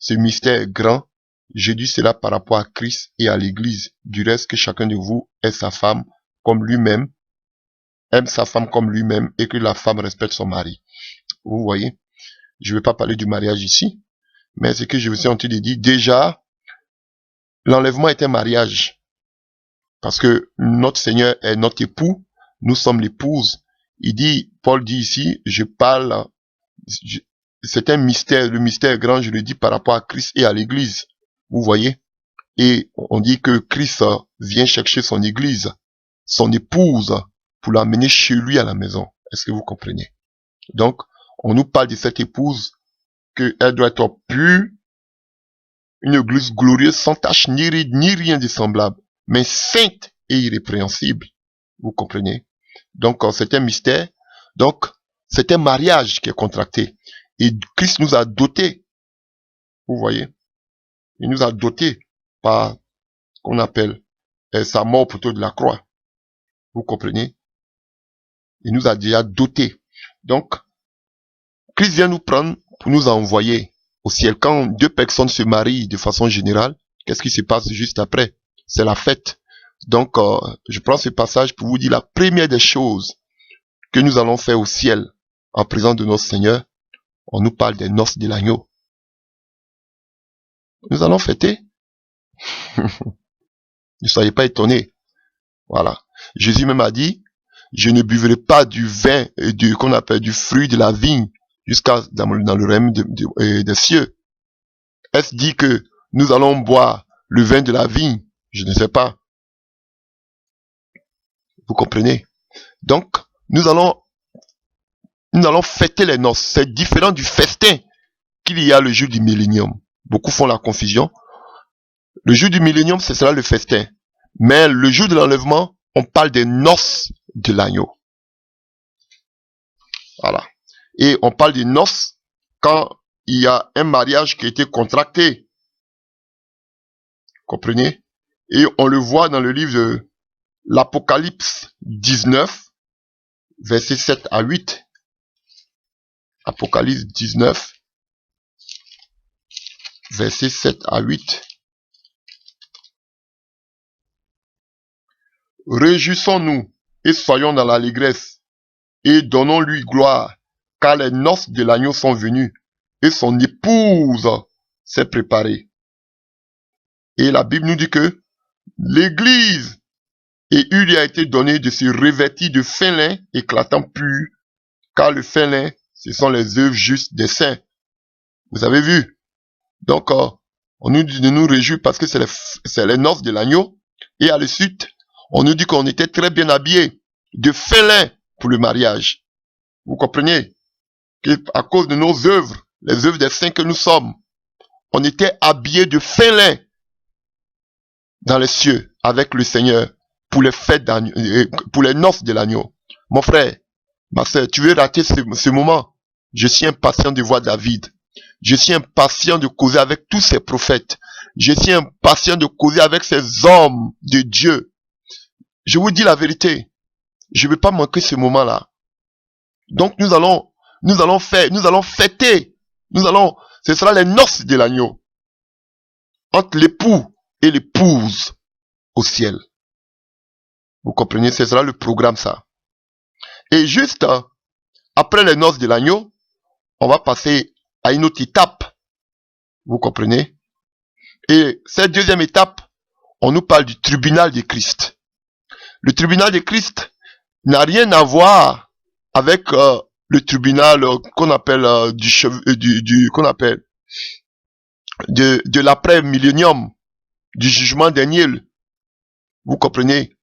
Ce mystère est grand. Je dis cela par rapport à Christ et à l'Église. Du reste, que chacun de vous ait sa femme comme lui-même, aime sa femme comme lui-même, et que la femme respecte son mari. Vous voyez, je ne vais pas parler du mariage ici, mais ce que je vous ai en train de dire, déjà, l'enlèvement est un mariage. Parce que notre Seigneur est notre époux, nous sommes l'épouse. Paul dit ici, c'est un mystère, le mystère grand, je le dis par rapport à Christ et à l'Église. Vous voyez? Et on dit que Christ vient chercher son église, son épouse, pour l'amener chez lui à la maison. Est-ce que vous comprenez? Donc, on nous parle de cette épouse, qu'elle doit être pure, une église glorieuse, sans tache ni ride, ni rien de semblable, mais sainte et irrépréhensible. Vous comprenez? Donc, c'est un mystère. Donc, c'est un mariage qui est contracté. Et Christ nous a dotés. Vous voyez? Il nous a dotés par, qu'on appelle, sa mort plutôt de la croix. Vous comprenez? Il nous a déjà dotés. Donc, Christ vient nous prendre pour nous envoyer au ciel. Quand deux personnes se marient de façon générale, qu'est-ce qui se passe juste après? C'est la fête. Donc, je prends ce passage pour vous dire la première des choses que nous allons faire au ciel en présence de notre Seigneur. On nous parle des noces de l'agneau. Nous allons fêter. Ne soyez pas étonnés. Voilà. Jésus même a dit, je ne buvrai pas du vin, qu'on appelle du fruit de la vigne, jusqu'à dans le règne des cieux. Est-ce dit que nous allons boire le vin de la vigne? Je ne sais pas. Vous comprenez? Donc, nous allons fêter les noces. C'est différent du festin qu'il y a le jour du millénium. Beaucoup font la confusion. Le jour du millénium, ce sera le festin. Mais le jour de l'enlèvement, on parle des noces de l'agneau. Voilà. Et on parle des noces quand il y a un mariage qui a été contracté. Comprenez? Et on le voit dans le livre de l'Apocalypse 19, versets 7 à 8. Apocalypse 19, versets 7 à 8. Réjouissons-nous et soyons dans l'allégresse et donnons-lui gloire, car les noces de l'agneau sont venues et son épouse s'est préparée. Et la Bible nous dit que l'Église, et il lui a été donné de se revêtir de fin lin éclatant pur, car le fin lin, ce sont les œuvres justes des saints. Vous avez vu? Donc, on nous dit de nous réjouir parce que c'est les noces de l'agneau. Et à la suite, on nous dit qu'on était très bien habillés de fin lin pour le mariage. Vous comprenez? Qu'à cause de nos œuvres, les œuvres des saints que nous sommes, on était habillés de fin lin dans les cieux avec le Seigneur pour les fêtes d'agneau, pour les noces de l'agneau. Mon frère, ma soeur, tu veux rater ce moment? Je suis impatient de voir David. Je suis impatient de causer avec tous ces prophètes. Je suis impatient de causer avec ces hommes de Dieu. Je vous dis la vérité. Je ne vais pas manquer ce moment-là. Donc nous allons fêter. Ce sera les noces de l'agneau. Entre l'époux et l'épouse au ciel. Vous comprenez? Ce sera le programme, ça. Et juste après les noces de l'agneau, on va passer à une autre étape. Vous comprenez? Et cette deuxième étape, on nous parle du tribunal de Christ. Le tribunal de Christ n'a rien à voir avec le tribunal qu'on appelle de l'après-millénium, du jugement dernier. Vous comprenez?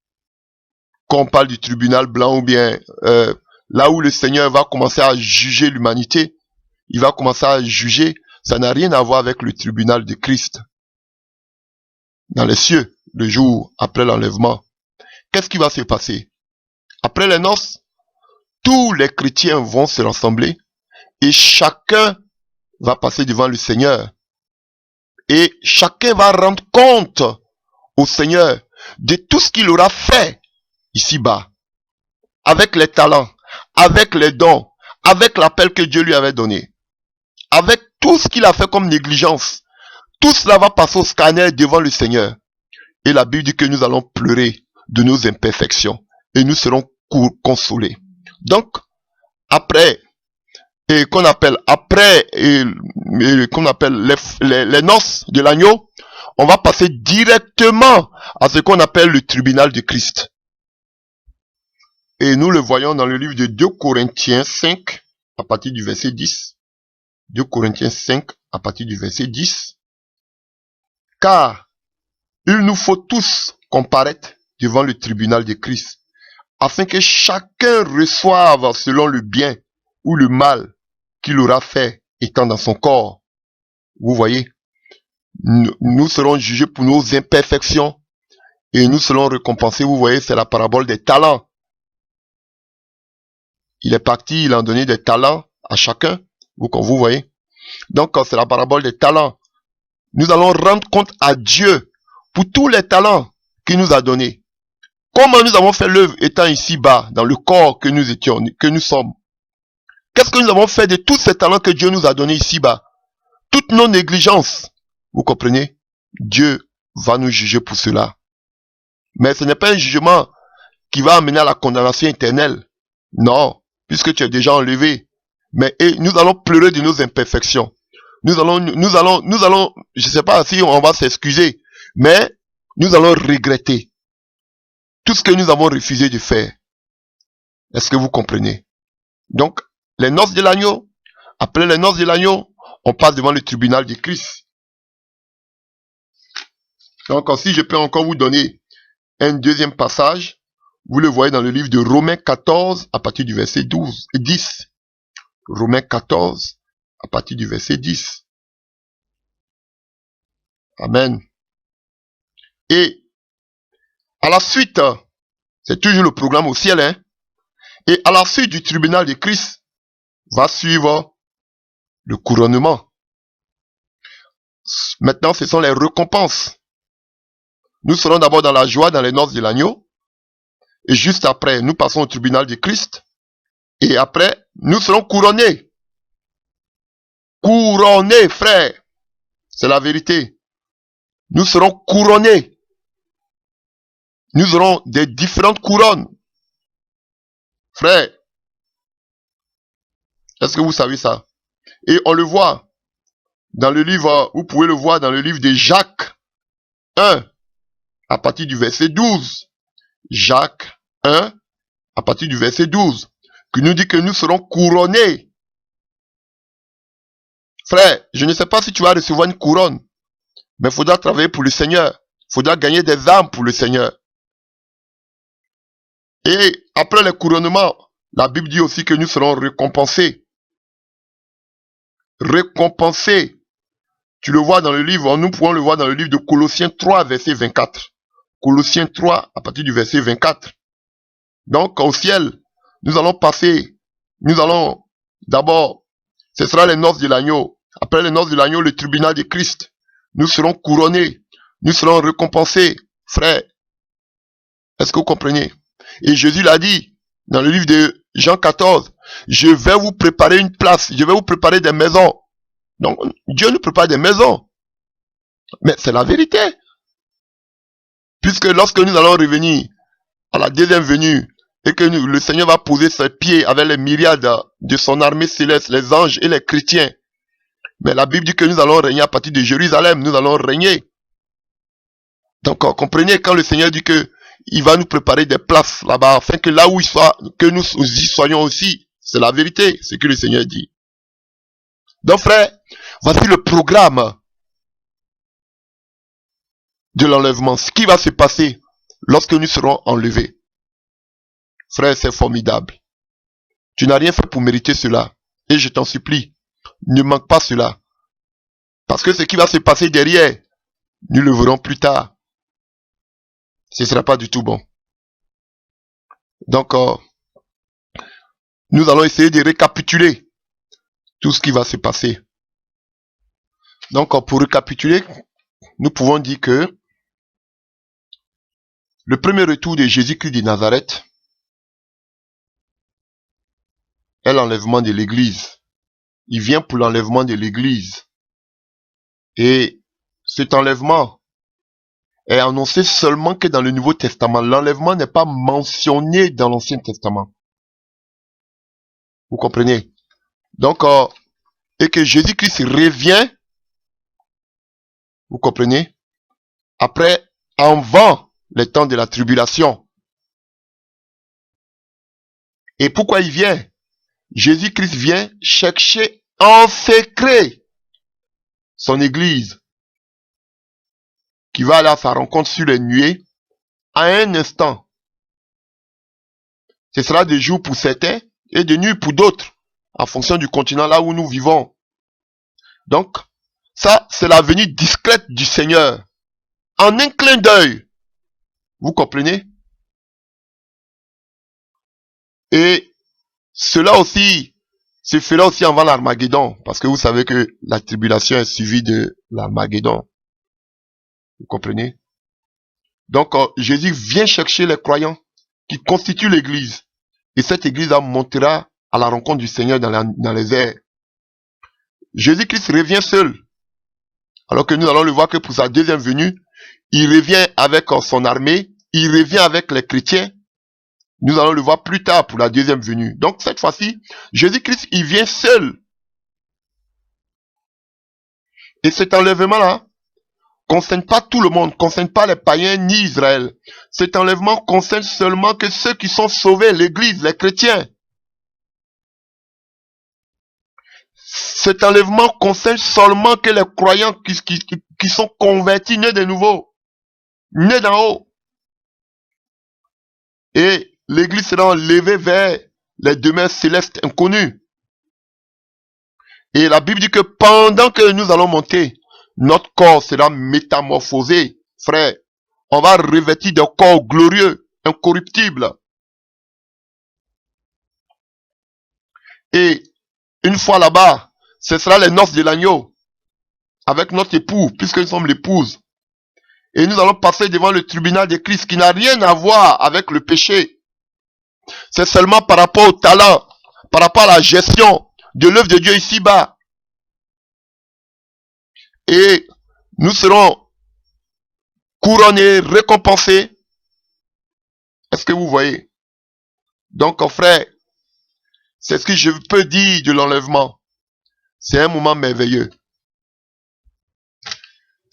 Quand on parle du tribunal blanc ou bien là où le Seigneur va commencer à juger l'humanité, il va commencer à juger, ça n'a rien à voir avec le tribunal de Christ. Dans les cieux, le jour après l'enlèvement. Qu'est-ce qui va se passer? Après les noces, tous les chrétiens vont se rassembler et chacun va passer devant le Seigneur. Et chacun va rendre compte au Seigneur de tout ce qu'il aura fait ici-bas. Avec les talents, avec les dons, avec l'appel que Dieu lui avait donné. Avec tout ce qu'il a fait comme négligence. Tout cela va passer au scanner devant le Seigneur. Et la Bible dit que nous allons pleurer de nos imperfections. Et nous serons consolés. Donc, après, qu'on appelle les noces de l'agneau, on va passer directement à ce qu'on appelle le tribunal de Christ. Et nous le voyons dans le livre de 2 Corinthiens 5, à partir du verset 10. 2 Corinthiens 5, à partir du verset 10. Car Il nous faut tous comparaître devant le tribunal de Christ, afin que chacun reçoive selon le bien ou le mal qu'il aura fait étant dans son corps. Vous voyez, nous serons jugés pour nos imperfections et nous serons récompensés. Vous voyez, c'est la parabole des talents. Il est parti, il a donné des talents à chacun. Vous voyez. Donc, c'est la parabole des talents. Nous allons rendre compte à Dieu pour tous les talents qu'il nous a donnés. Comment nous avons fait l'œuvre étant ici-bas, dans le corps que nous étions, que nous sommes. Qu'est-ce que nous avons fait de tous ces talents que Dieu nous a donnés ici-bas? Toutes nos négligences. Vous comprenez? Dieu va nous juger pour cela. Mais ce n'est pas un jugement qui va amener à la condamnation éternelle. Non, puisque tu es déjà enlevé. Mais nous allons pleurer de nos imperfections. Nous allons, je ne sais pas si on va s'excuser, mais nous allons regretter tout ce que nous avons refusé de faire. Est-ce que vous comprenez? Donc, les noces de l'agneau, après les noces de l'agneau, on passe devant le tribunal de Christ. Donc, si je peux encore vous donner un deuxième passage, vous le voyez dans le livre de Romains 14, à partir du verset 12 et 10. Romains 14, à partir du verset 10. Amen. Et à la suite, c'est toujours le programme au ciel, hein. Et à la suite du tribunal de Christ, va suivre le couronnement. Maintenant, ce sont les récompenses. Nous serons d'abord dans la joie, dans les noces de l'agneau. Et juste après, nous passons au tribunal de Christ. Et après, nous serons couronnés. Couronnés, frère. C'est la vérité. Nous serons couronnés. Nous aurons des différentes couronnes. Frère, est-ce que vous savez ça? Et on le voit dans le livre, vous pouvez le voir dans le livre de Jacques 1, à partir du verset 12. Jacques 1, à partir du verset 12, qui nous dit que nous serons couronnés. Frère, je ne sais pas si tu vas recevoir une couronne, mais il faudra travailler pour le Seigneur. Il faudra gagner des âmes pour le Seigneur. Et après le couronnement, la Bible dit aussi que nous serons récompensés. Récompensés. Tu le vois dans le livre, nous pouvons le voir dans le livre de Colossiens 3, verset 24. Colossiens 3, à partir du verset 24. Donc, au ciel, nous allons passer, nous allons, d'abord, ce sera les noces de l'agneau. Après les noces de l'agneau, le tribunal de Christ. Nous serons couronnés, nous serons récompensés, frère. Est-ce que vous comprenez? Et Jésus l'a dit, dans le livre de Jean 14, je vais vous préparer une place, je vais vous préparer des maisons. Donc, Dieu nous prépare des maisons. Mais c'est la vérité. Puisque lorsque nous allons revenir à la deuxième venue, et que le Seigneur va poser ses pieds avec les myriades de son armée céleste, les anges et les chrétiens. Mais la Bible dit que nous allons régner à partir de Jérusalem, nous allons régner. Donc, comprenez quand le Seigneur dit que il va nous préparer des places là-bas, afin que là où il soit, que nous y soyons aussi. C'est la vérité, ce que le Seigneur dit. Donc, frère, voici le programme de l'enlèvement. Ce qui va se passer lorsque nous serons enlevés. Frère, c'est formidable. Tu n'as rien fait pour mériter cela. Et je t'en supplie, ne manque pas cela. Parce que ce qui va se passer derrière, nous le verrons plus tard. Ce ne sera pas du tout bon. Donc, nous allons essayer de récapituler tout ce qui va se passer. Donc, pour récapituler, nous pouvons dire que le premier retour de Jésus-Christ de Nazareth est l'enlèvement de l'Église. Il vient pour l'enlèvement de l'Église. Et cet enlèvement est annoncé seulement que dans le Nouveau Testament. L'enlèvement n'est pas mentionné dans l'Ancien Testament. Vous comprenez? Donc, et que Jésus-Christ revient, vous comprenez? Après, avant les temps de la tribulation. Et pourquoi il vient? Jésus-Christ vient chercher en secret son Église. qui va aller à sa rencontre sur les nuées, à un instant. Ce sera de jour pour certains et de nuit pour d'autres, en fonction du continent là où nous vivons. Donc, ça, c'est la venue discrète du Seigneur. En un clin d'œil. Vous comprenez? Et cela aussi se fera aussi avant l'Armageddon. Parce que vous savez que la tribulation est suivie de l'Armageddon. Vous comprenez? Donc, Jésus vient chercher les croyants qui constituent l'église. Et cette église montera à la rencontre du Seigneur dans les airs. Jésus-Christ revient seul. Alors que nous allons le voir que pour sa deuxième venue, il revient avec son armée, il revient avec les chrétiens. Nous allons le voir plus tard pour la deuxième venue. Donc cette fois-ci, Jésus-Christ, il vient seul. Et cet enlèvement-là concerne pas tout le monde, concerne pas les païens ni Israël. Cet enlèvement concerne seulement que ceux qui sont sauvés, l'église, les chrétiens. Cet enlèvement concerne seulement que les croyants qui sont convertis, nés de nouveau, nés d'en haut. Et l'église sera enlevée vers les demeures célestes inconnues. Et la Bible dit que pendant que nous allons monter, notre corps sera métamorphosé, frère. On va revêtir de corps glorieux, incorruptibles. Et une fois là-bas, ce sera les noces de l'agneau avec notre époux, puisque nous sommes l'épouse. Et nous allons passer devant le tribunal de Christ qui n'a rien à voir avec le péché. C'est seulement par rapport au talent, par rapport à la gestion de l'œuvre de Dieu ici-bas. Et nous serons couronnés, récompensés. Est-ce que vous voyez? Donc, frère, c'est ce que je peux dire de l'enlèvement. C'est un moment merveilleux.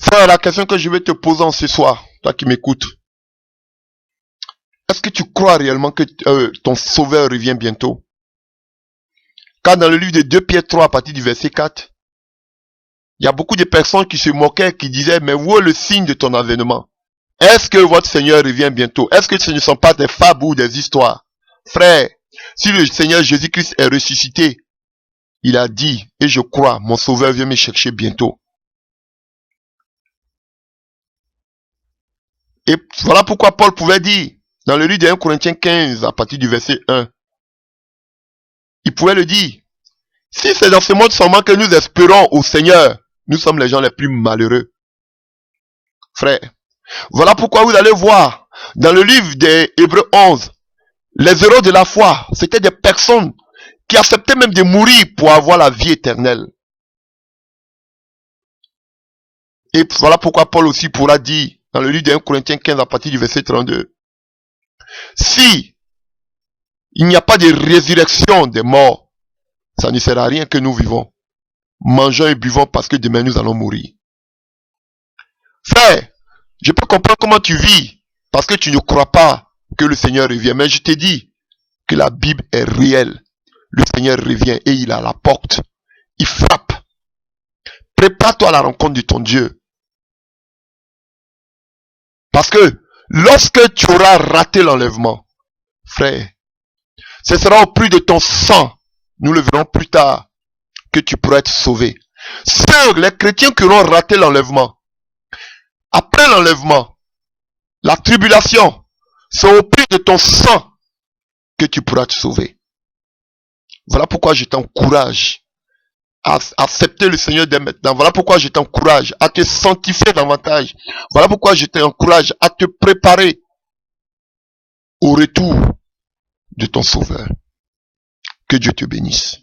Frère, la question que je vais te poser ce soir, toi qui m'écoutes, est-ce que tu crois réellement que ton sauveur revient bientôt? Car dans le livre de 2 Pierre 3, à partir du verset 4, il y a beaucoup de personnes qui se moquaient, qui disaient, mais où est le signe de ton avènement? Est-ce que votre Seigneur revient bientôt? Est-ce que ce ne sont pas des fables ou des histoires? Frère, si le Seigneur Jésus-Christ est ressuscité, il a dit, et je crois, mon sauveur vient me chercher bientôt. Et voilà pourquoi Paul pouvait dire, dans le livre de 1 Corinthiens 15, à partir du verset 1, il pouvait le dire, si c'est dans ce monde seulement que nous espérons au Seigneur, nous sommes les gens les plus malheureux. Frère, voilà pourquoi vous allez voir, dans le livre des Hébreux 11, les héros de la foi, c'était des personnes qui acceptaient même de mourir pour avoir la vie éternelle. Et voilà pourquoi Paul aussi pourra dire, dans le livre de 1 Corinthiens 15, à partir du verset 32, si il n'y a pas de résurrection des morts, ça ne sert à rien que nous vivons. Mangeons et buvons parce que demain nous allons mourir. Frère, je peux comprendre comment tu vis, parce que tu ne crois pas que le Seigneur revient. Mais je te dis que la Bible est réelle. Le Seigneur revient et il est à la porte. Il frappe. Prépare-toi à la rencontre de ton Dieu. Parce que lorsque tu auras raté l'enlèvement, frère, ce sera au prix de ton sang, nous le verrons plus tard, que tu pourras être sauvé. Seuls les chrétiens qui auront raté l'enlèvement, après l'enlèvement, la tribulation, c'est au prix de ton sang que tu pourras te sauver. Voilà pourquoi je t'encourage à accepter le Seigneur dès maintenant. Voilà pourquoi je t'encourage à te sanctifier davantage. Voilà pourquoi je t'encourage à te préparer au retour de ton Sauveur. Que Dieu te bénisse.